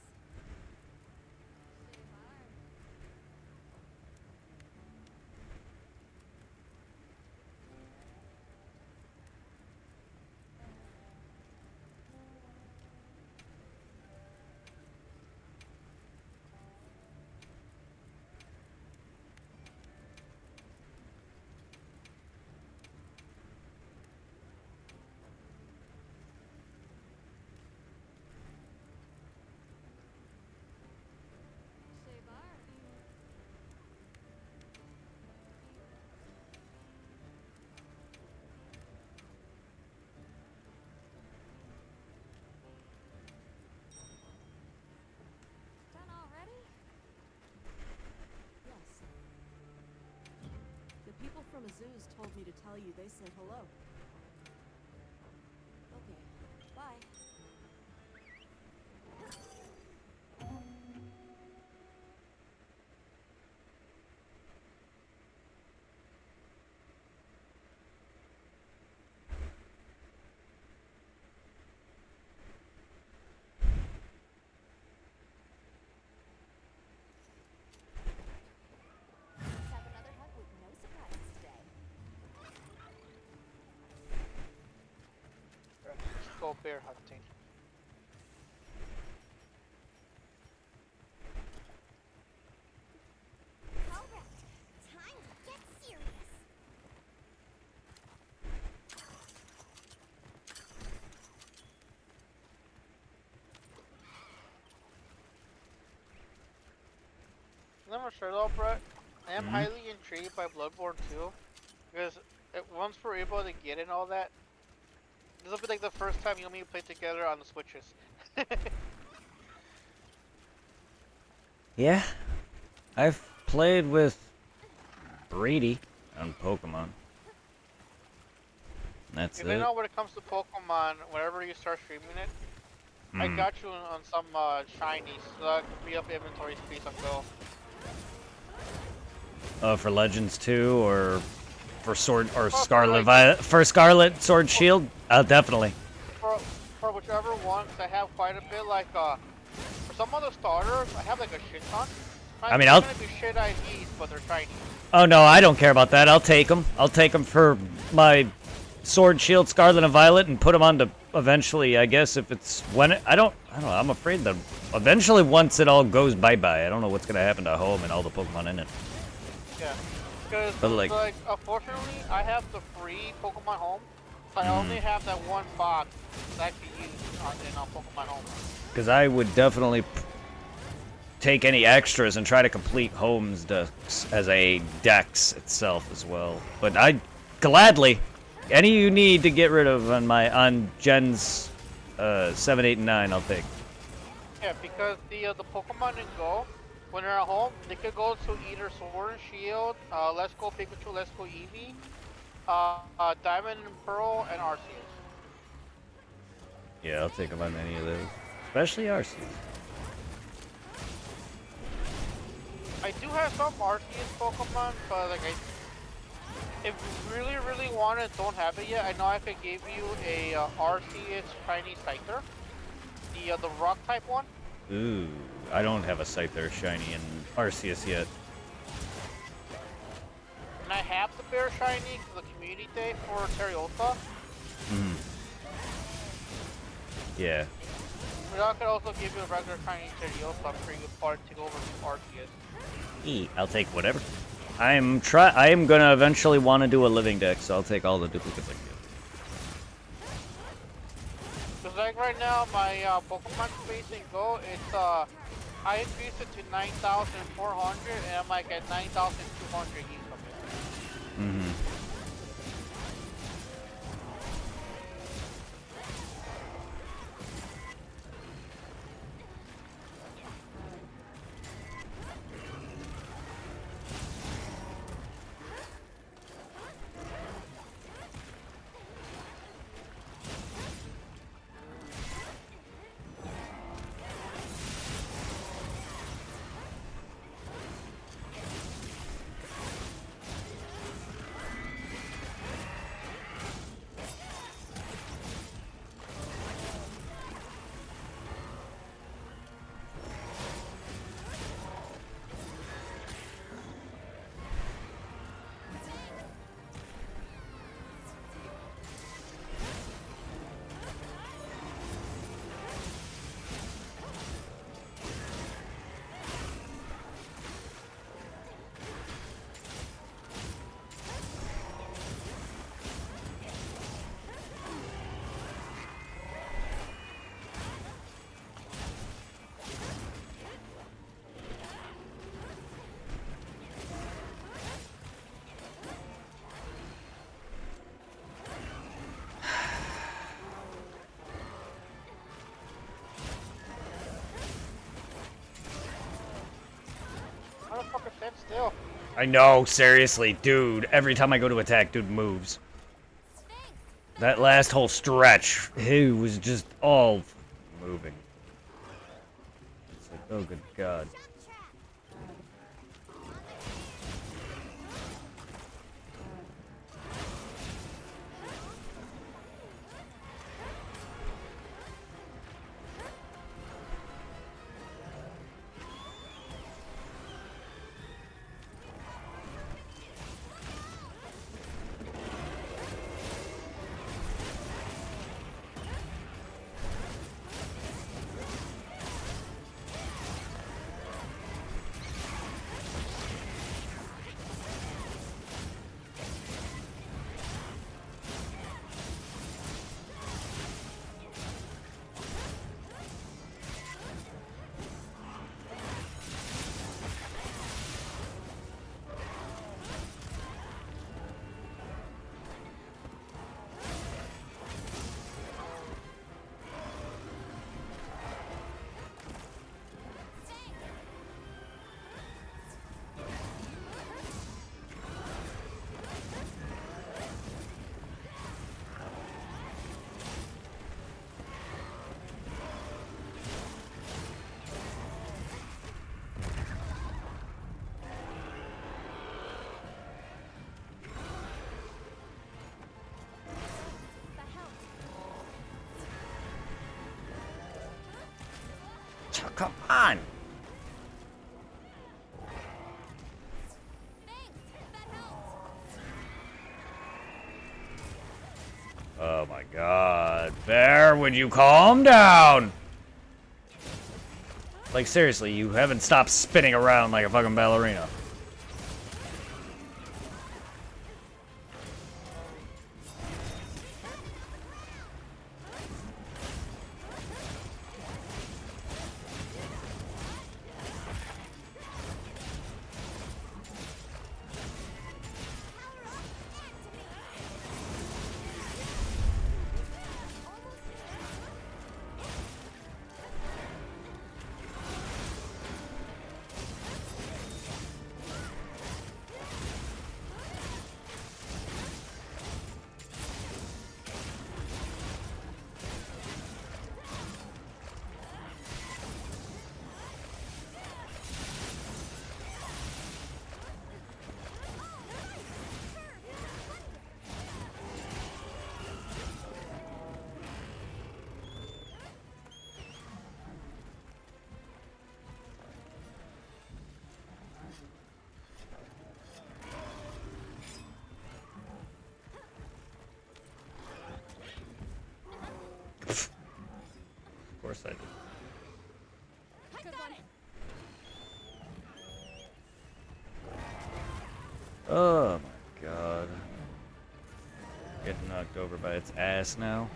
from Azu's told me to tell you they said hello. Okay, bye. Let's have another hug with no surprises today. Let's go bear hunting. All right, time to get serious. Never sure though, Brett. I am highly intrigued by Bloodborne 2 because once we're able to get in all that, this will be like the first time you and me play together on the Switches. Yeah. I've played with Brady on Pokemon. That's Even it. though when it comes to Pokemon, whenever you start streaming it, I got you on some shinies, so that could free up inventory space on Go. For Legends 2 or for Sword or for Scarlet like- Violet for Scarlet Sword Shield? Definitely. For whichever one, 'cause I have quite a bit. Like for some of the starters, I have like a shit ton. I mean, they're I'll- gonna be shit IDs, but they're shiny. Oh no, I don't care about that. I'll take them. I'll take them for my Sword Shield Scarlet and Violet and put them on to eventually. I guess if it's when it, I don't know. I'm afraid that eventually once it all goes bye bye, I don't know what's gonna happen to Home and all the Pokemon in it. Yeah, because But, like- unfortunately, I have the free Pokemon Home, so I only have that one box that I can use in Pokemon Home. Because I would definitely take any extras and try to complete Home's decks as a dex itself as well. But I gladly any you need to get rid of on Gens 7, 8, and 9, I'll take. Yeah, because the Pokemon in Go, when they're at home, they could go to either Sword and Shield, Let's Go Pikachu, Let's Go Eevee, Diamond and Pearl, and Arceus. Yeah, I'll take them on any of those, especially Arceus. I do have some Arceus Pokemon, but like if you really want it, don't have it yet. I know I could give you a Arceus Shiny Scyther, the Rock type one. Ooh, I don't have a Scyther shiny in Arceus yet. And I have the Bear Shiny for the Community Day for Teriosa. Yeah. But I could also give you a regular Shiny Teriosa for you part to go over to Arceus. I'll take whatever. I am gonna eventually want to do a living deck, so I'll take all the duplicates I can get. Cause like right now, my Pokemon space in Go, it's I increased it to 9,400, and I'm like at 9,200 each of it. Motherfucker, stand still. I know, seriously, dude. Every time I go to attack, dude moves. That last whole stretch, he was just all moving. It's like, oh good god. Come on! Oh my god. Bear, would you calm down? Like, seriously, you haven't stopped spinning around like a fucking ballerina. Of course I did. Oh my god. Getting knocked over by its ass now.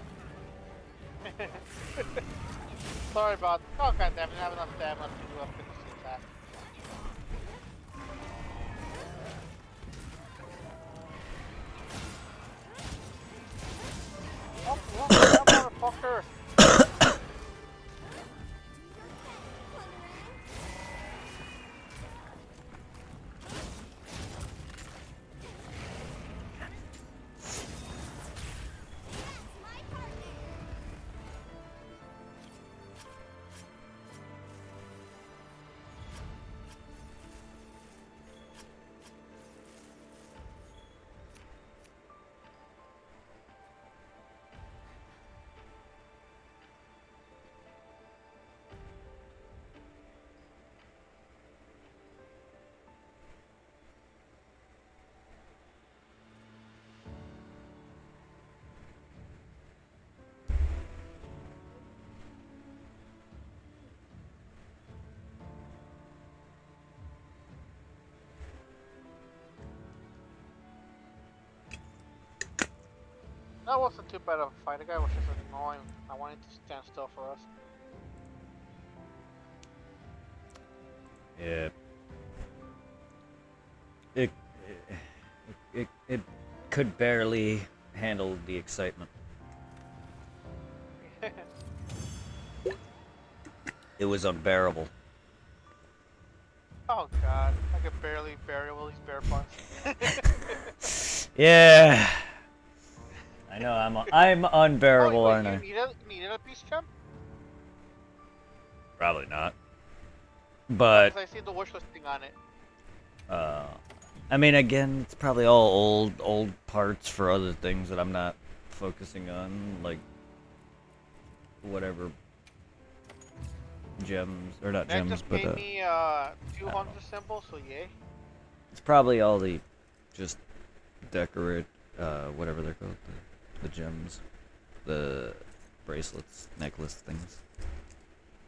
Sorry about. Oh god damn it! I have enough stamina to do a 50 attack. Oh, what the motherfucker! That wasn't too bad of a fight. The guy was just annoying. I wanted to stand still for us. Yeah. It could barely handle the excitement. It was unbearable. Oh god, I I could barely bury all these bear parts. Yeah. I know I'm Oh, unbearable, wait, aren't you I? needed a piece gem? Probably not. Oh, But because I see the wish listing on it. uh, I mean, again, it's probably all old parts for other things that I'm not focusing on, like whatever gems or not That gems, just but gave me I don't 200 know. symbols, so yay. It's probably all the just decorate, whatever they're called, the gems, the bracelets, necklace things.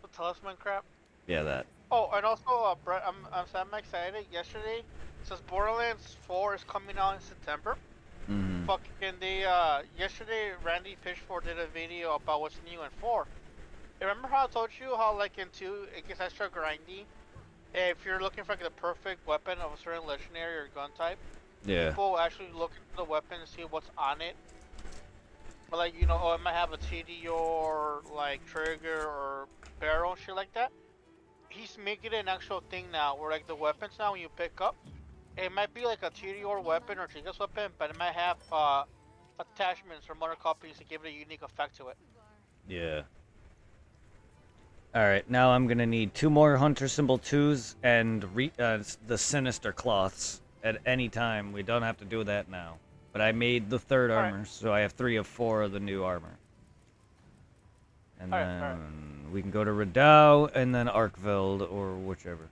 The talisman crap. Yeah, that. Oh, and also, Brett, I'm excited. Yesterday, since Borderlands 4 is coming out in September, Mm-hmm. fucking yesterday Randy Pitchford did a video about what's new in 4. Remember how I told you how like in 2 it gets extra grindy if you're looking for like the perfect weapon of a certain legendary or gun type? Yeah. People actually look into the weapon and see what's on it. But like, oh, it might have a TD or like trigger or barrel and shit like that. He's making it an actual thing now where like the weapons now when you pick up, it might be like a TD weapon or Chica's weapon, but it might have attachments from other copies to give it a unique effect to it. Yeah. All right, now I'm gonna need 2 more hunter symbol 2s and the sinister cloths at any time. We don't have to do that now. But I made the 3rd Alright, armor, so I have 3 of 4 of the new armor. And alright, then alright. we can go to Redau and then Arkveld or whichever.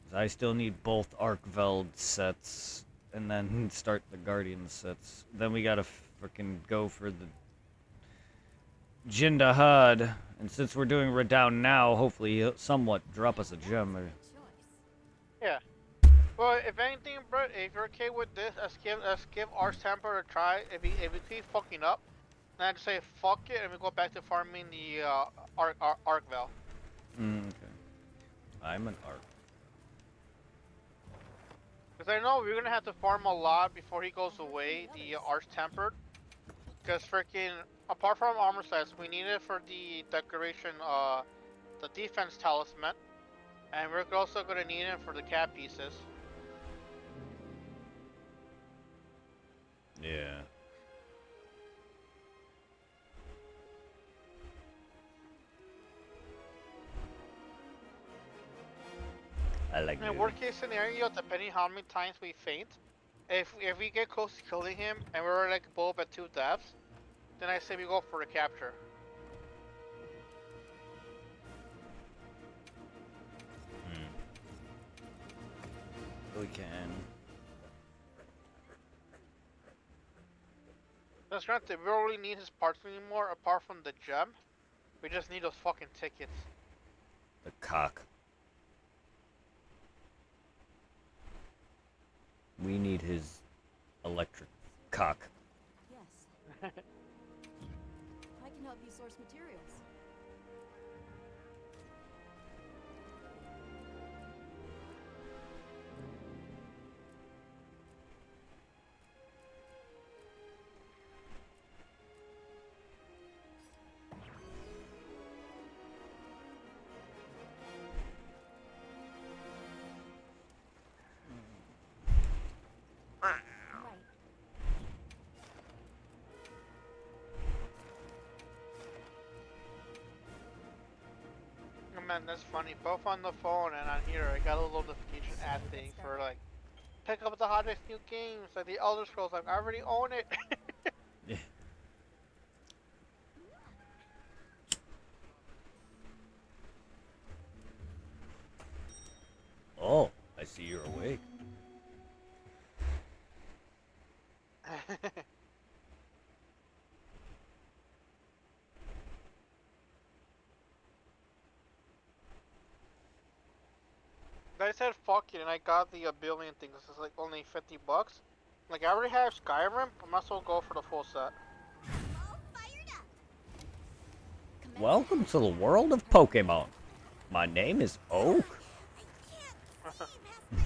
'Cause I still need both Arkveld sets and then start the Guardian sets. Then we gotta freaking go for the Jindahad, and since we're doing Redown now, hopefully he'll somewhat drop us a gem. Or... Yeah. Well, if anything, bro, if you're okay with this, let's give Arch Temper a try. If we keep fucking up, then I just say fuck it and we go back to farming the Arkvel. Okay. I'm an Ark. Because I know we're gonna have to farm a lot before he goes away, the Arch Tempered. Because freaking, apart from armor sets, we need it for the decoration, the defense talisman. And we're also gonna need it for the cat pieces. Yeah. I like In it. worst case scenario, depending how many times we faint, if we get close to killing him and we're like both at 2 deaths, then I say we go for the capture. We can. That's granted, we don't really need his parts anymore apart from the gem. We just need those fucking tickets. The cock. We need his electric cock. Yes. I can help you source materials. Right. Oh man, that's funny. Both on the phone and on here, I got a little notification ad thing for like, pick up the hottest new games, like the Elder Scrolls. Like, I already own it. Yeah. Oh, I see you're awake. I said fuck it, and I got the billion things. It's like only $50. Like, I already have Skyrim, but I might as well go for the full set. All fired up. Welcome to the world of Pokemon. My name is Oak. I can't see past my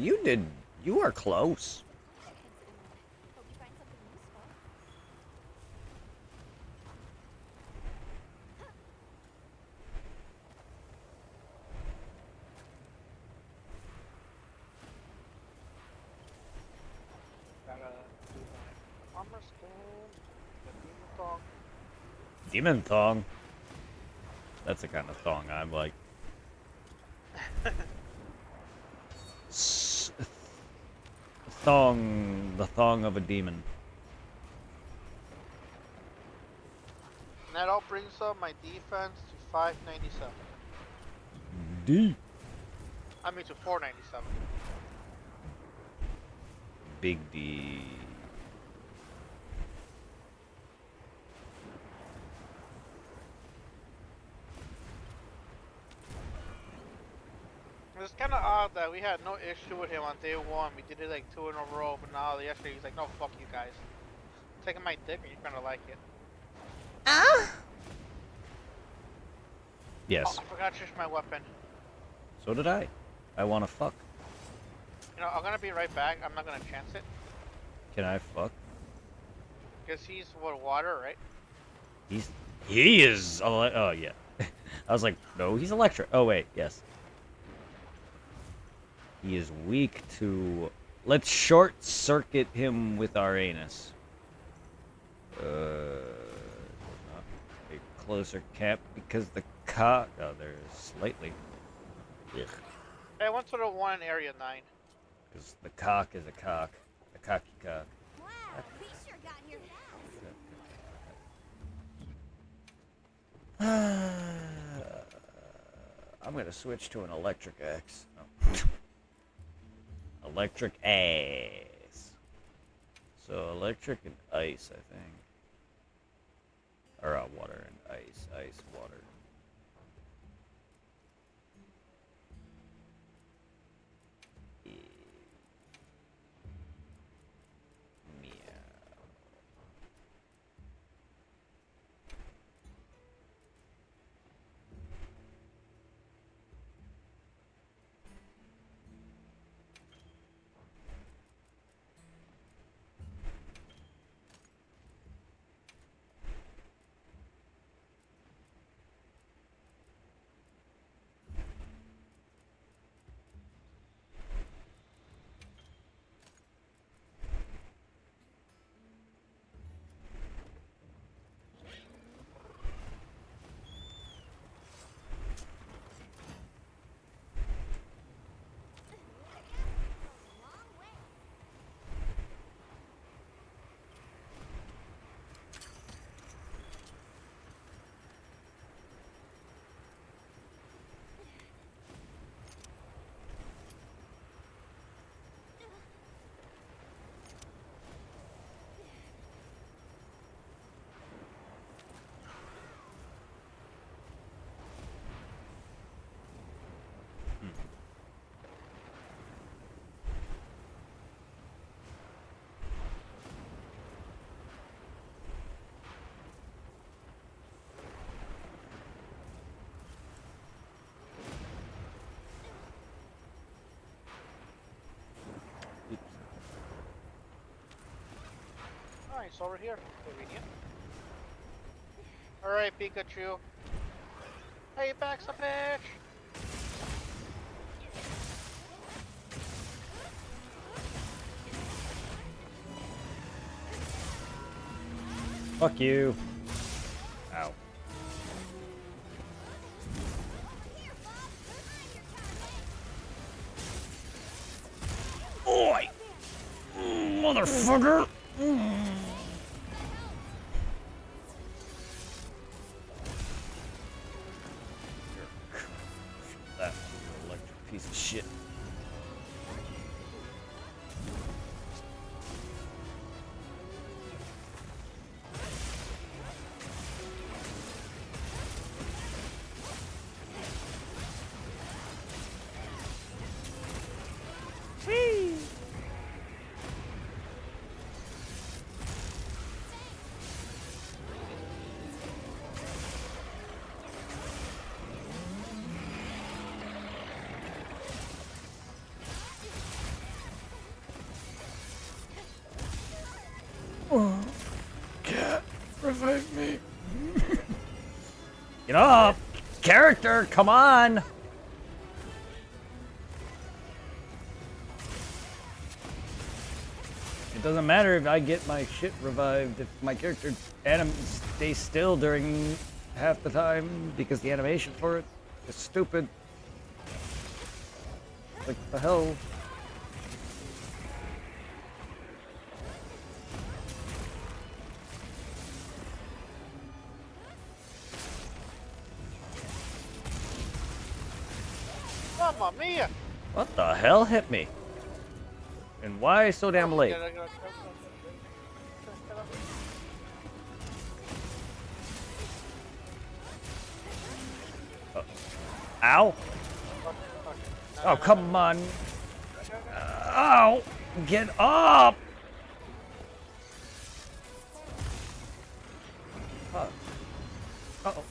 whiskers. You are close. Hope you find something useful. armor skin. The demon thong. Demon thong. That's the kind of thong I'm like. The thong of a demon. And that all brings up my defense to 597. D. I mean to 497. Big D. It's kind of odd that we had no issue with him on day one. We did it like 2 in a row, but now yesterday he's like, no, fuck you guys. Taking my dick and you're gonna like it. Yes. Oh, I forgot to change my weapon. So did I. I want to fuck. You know, I'm gonna be right back. I'm not gonna chance it. Can I fuck? Because he's what, water, right? He is. Oh yeah. I was like, no, he's electric. Oh wait, yes. He is weak to. Let's short circuit him with our anus. A closer cap because the cock. Oh, there's slightly. Ugh. Hey, I went to the one in area 9. Because the cock is a cock. A cocky cock. Wow, we sure got here fast. I'm gonna switch to an electric axe. Oh. Electric ass. So electric and ice, I think. Or water and ice. Ice, water. Yeah. Meow. Long way. Nice, over here. Convenient. Alright, Pikachu. Hey, back's a bitch! Fuck you. Ow. Oi! Motherfucker! That electric piece of shit. Cat, revive me. Get up! Character, come on! doesn't matter if I get my shit revived if my character stays still during half the time because the animation for it is stupid. Like the hell? Mamma mia! What the hell hit me? And why so damn late? Ow! Oh, come on. Ow! Get up! Huh. Uh-oh.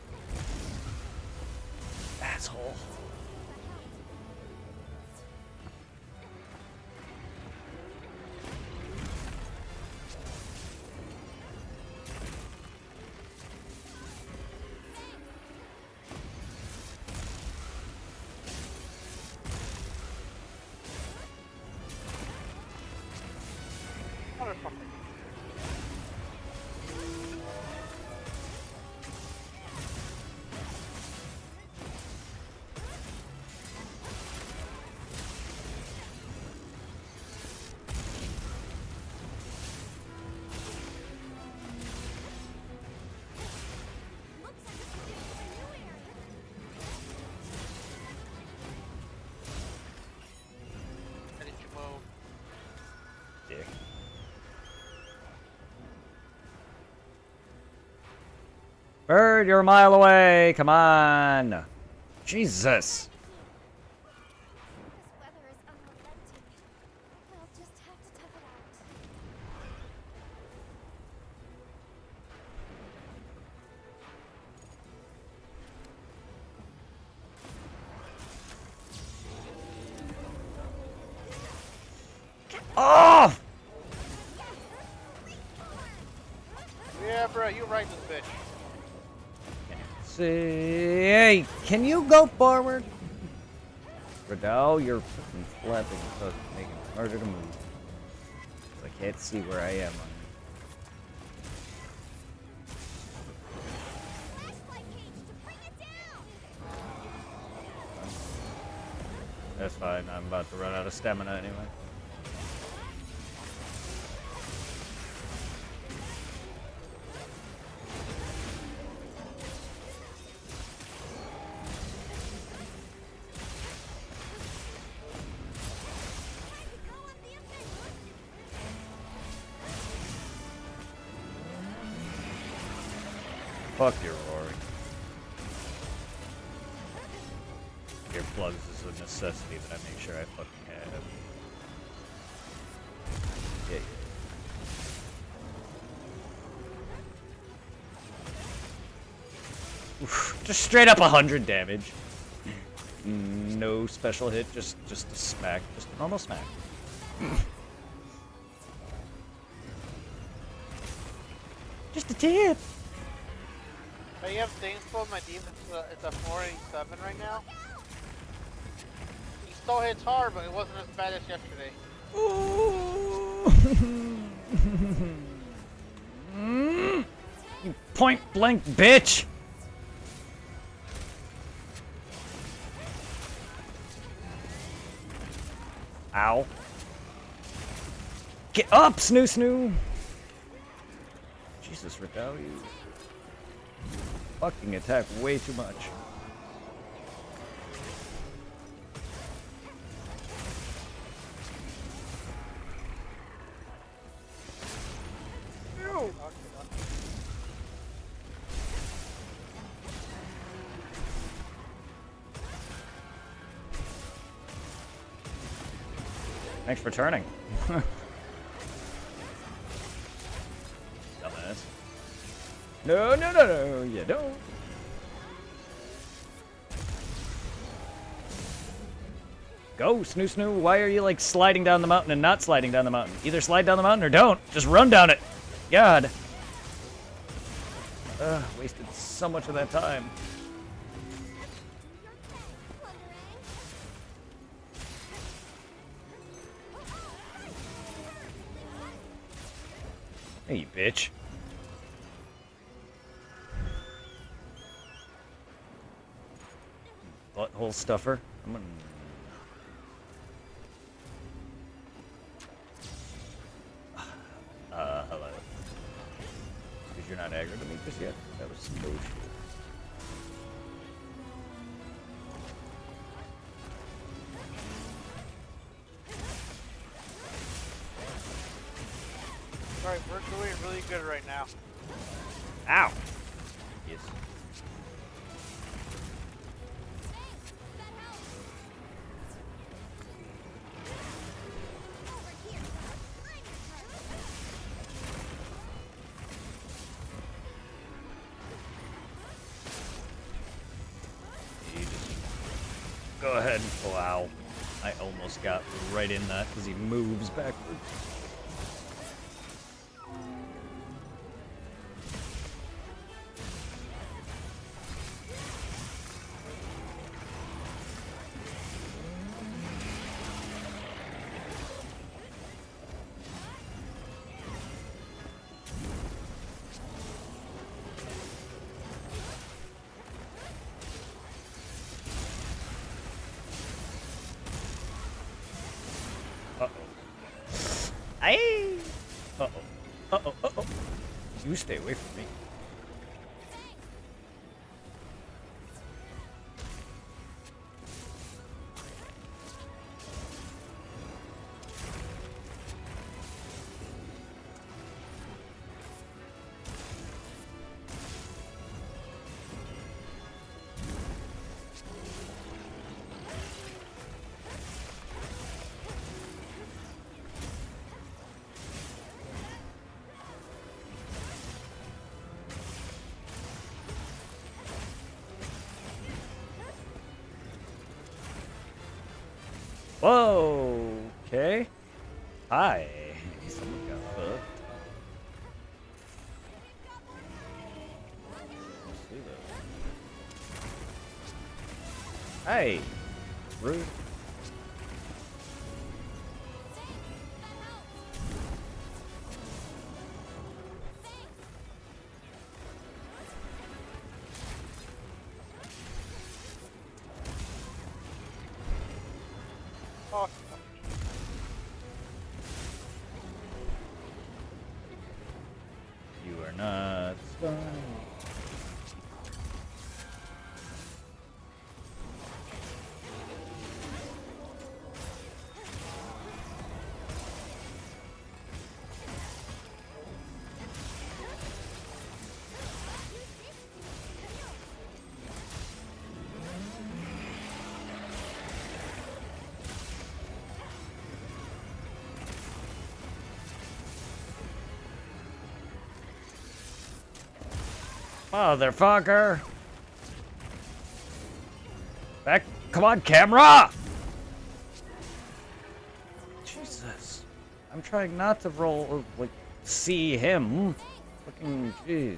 Asshole. Motherfucker. How did you move? Dick. Bird, you're a mile away. Come on. Jesus. This weather is unrelenting. I'll just have to tough it out. Oh! Yeah, bro, you right this bitch. See, hey, can you go forward? Riddell, you're fucking flapping so it's making it harder to move. I can't see where I am on Flashlight cage to bring it down. That's fine. I'm about to run out of stamina anyway. Fuck your roaring. Earplugs is a necessity that I make sure I fucking have. Yeah. Oof, just straight up 100 damage. No special hit, just a smack, just a normal smack. Just a tip. But you have things for my defense. It's a 487 right now. He still hits hard, but it wasn't as bad as yesterday. You point blank bitch! Ow. Get up, Snoo Snoo! Jesus, Riddell, you fucking attack way too much. Thanks for turning. Dumbass. No, no, no, no, you don't. Go, Snoo Snoo. Why are you like sliding down the mountain and not sliding down the mountain? Either slide down the mountain or don't. Just run down it. God. Wasted so much of that time. Hey, you bitch. Butthole stuffer. I'm gonna... hello. Because you're not aggro to me just yet? That was some bullshit. Alright, we're doing really good right now. Ow! Yes. You just go ahead and wow. I almost got right in that because he moves backwards. Aye! Uh-oh. Uh-oh. Uh-oh. You stay away from me. Whoa! Okay. Hi. Someone got fucked. See that. Hey! Rude. Oh, You are not fun. Motherfucker! Back, come on, camera! Jesus. I'm trying not to roll, like, see him. Fucking jeez.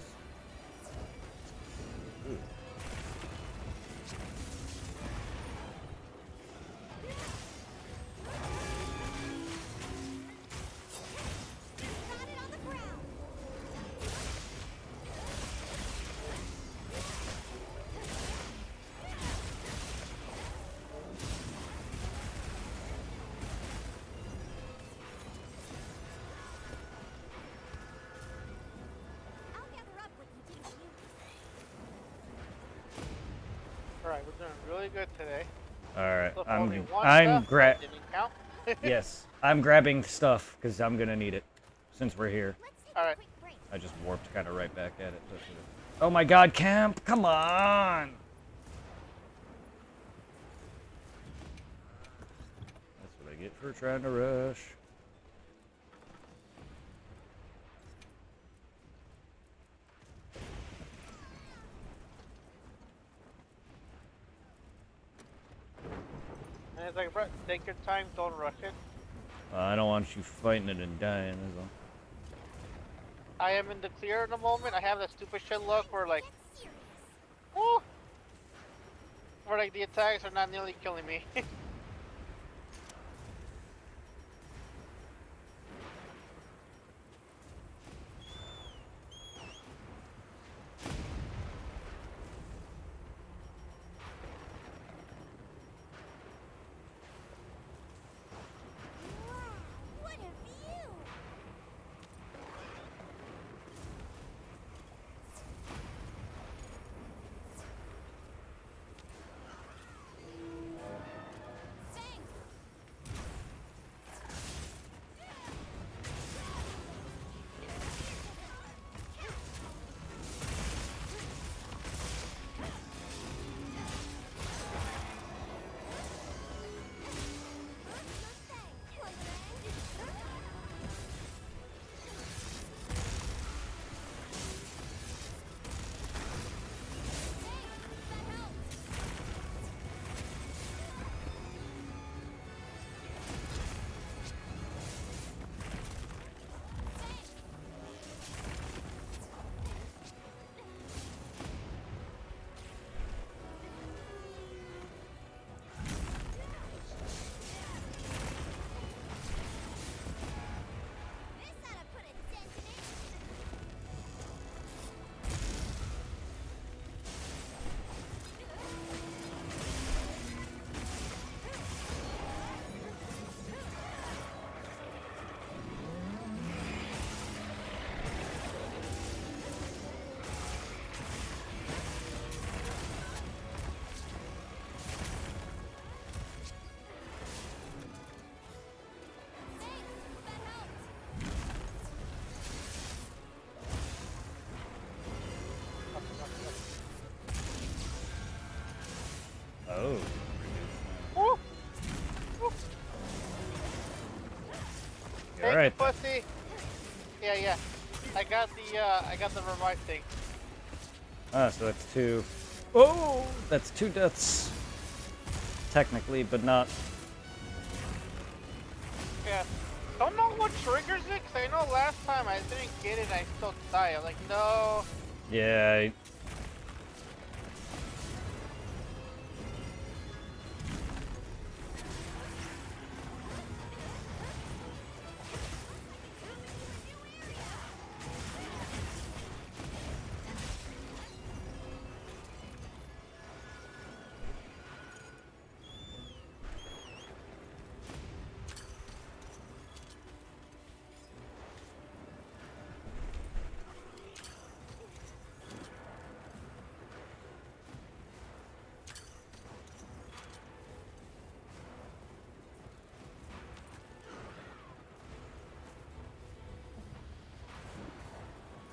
alright, we're doing really good today. Alright, So I'm only one I'm stuff that didn't count. yes, I'm grabbing stuff because I'm gonna need it since we're here. Let's take Alright. a quick break. I just warped kind of right back at it. Oh my god, camp! Come on! That's what I get for trying to rush. And it's like, bro, take your time, don't rush it. I don't want you fighting it and dying, is all. I am in the clear at the moment. I have that stupid shit luck where like, Get serious. woo, where like the attacks are not nearly killing me. Oh. Woo! Woo! You're Thank right. you, pussy. Yeah. I got the revive thing. Ah, so that's 2. Oh, that's 2 deaths. Technically, but not. Yeah. Don't know what triggers it, cause I know last time I didn't get it and I still died. I'm like, no. Yeah.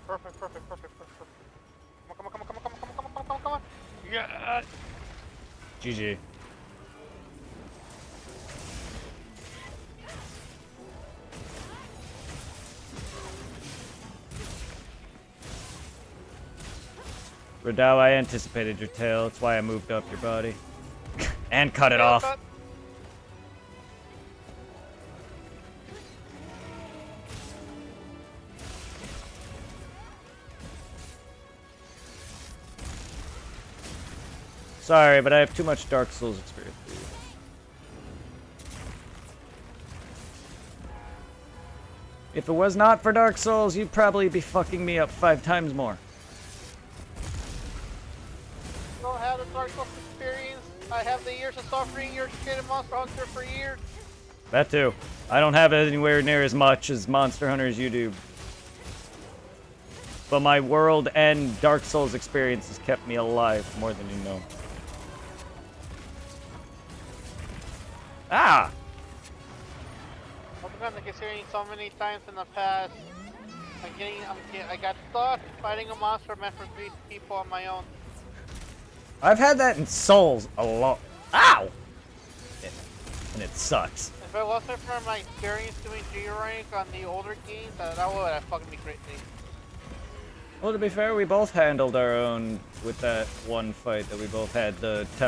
Perfect. Come on. Yeah. GG. Radau, I anticipated your tail. That's why I moved up your body. And cut it off. Cut. Sorry, but I have too much Dark Souls experience for you. If it was not for Dark Souls, you'd probably be fucking me up 5 times more. Don't have the Dark Souls experience. I have the years of suffering. You're shitting Monster Hunter for years. That too. I don't have it anywhere near as much as Monster Hunter as you do. But my world and Dark Souls experience has kept me alive more than you know. Ah! I'm gonna considering so many times in the past. I got stuck fighting a monster meant for 3 people on my own. I've had that in Souls a lot. Ow! And it sucks. If it wasn't for my experience doing G rank on the older games, that would have fucking me greatly. Well, to be fair, we both handled our own with that one fight that we both had the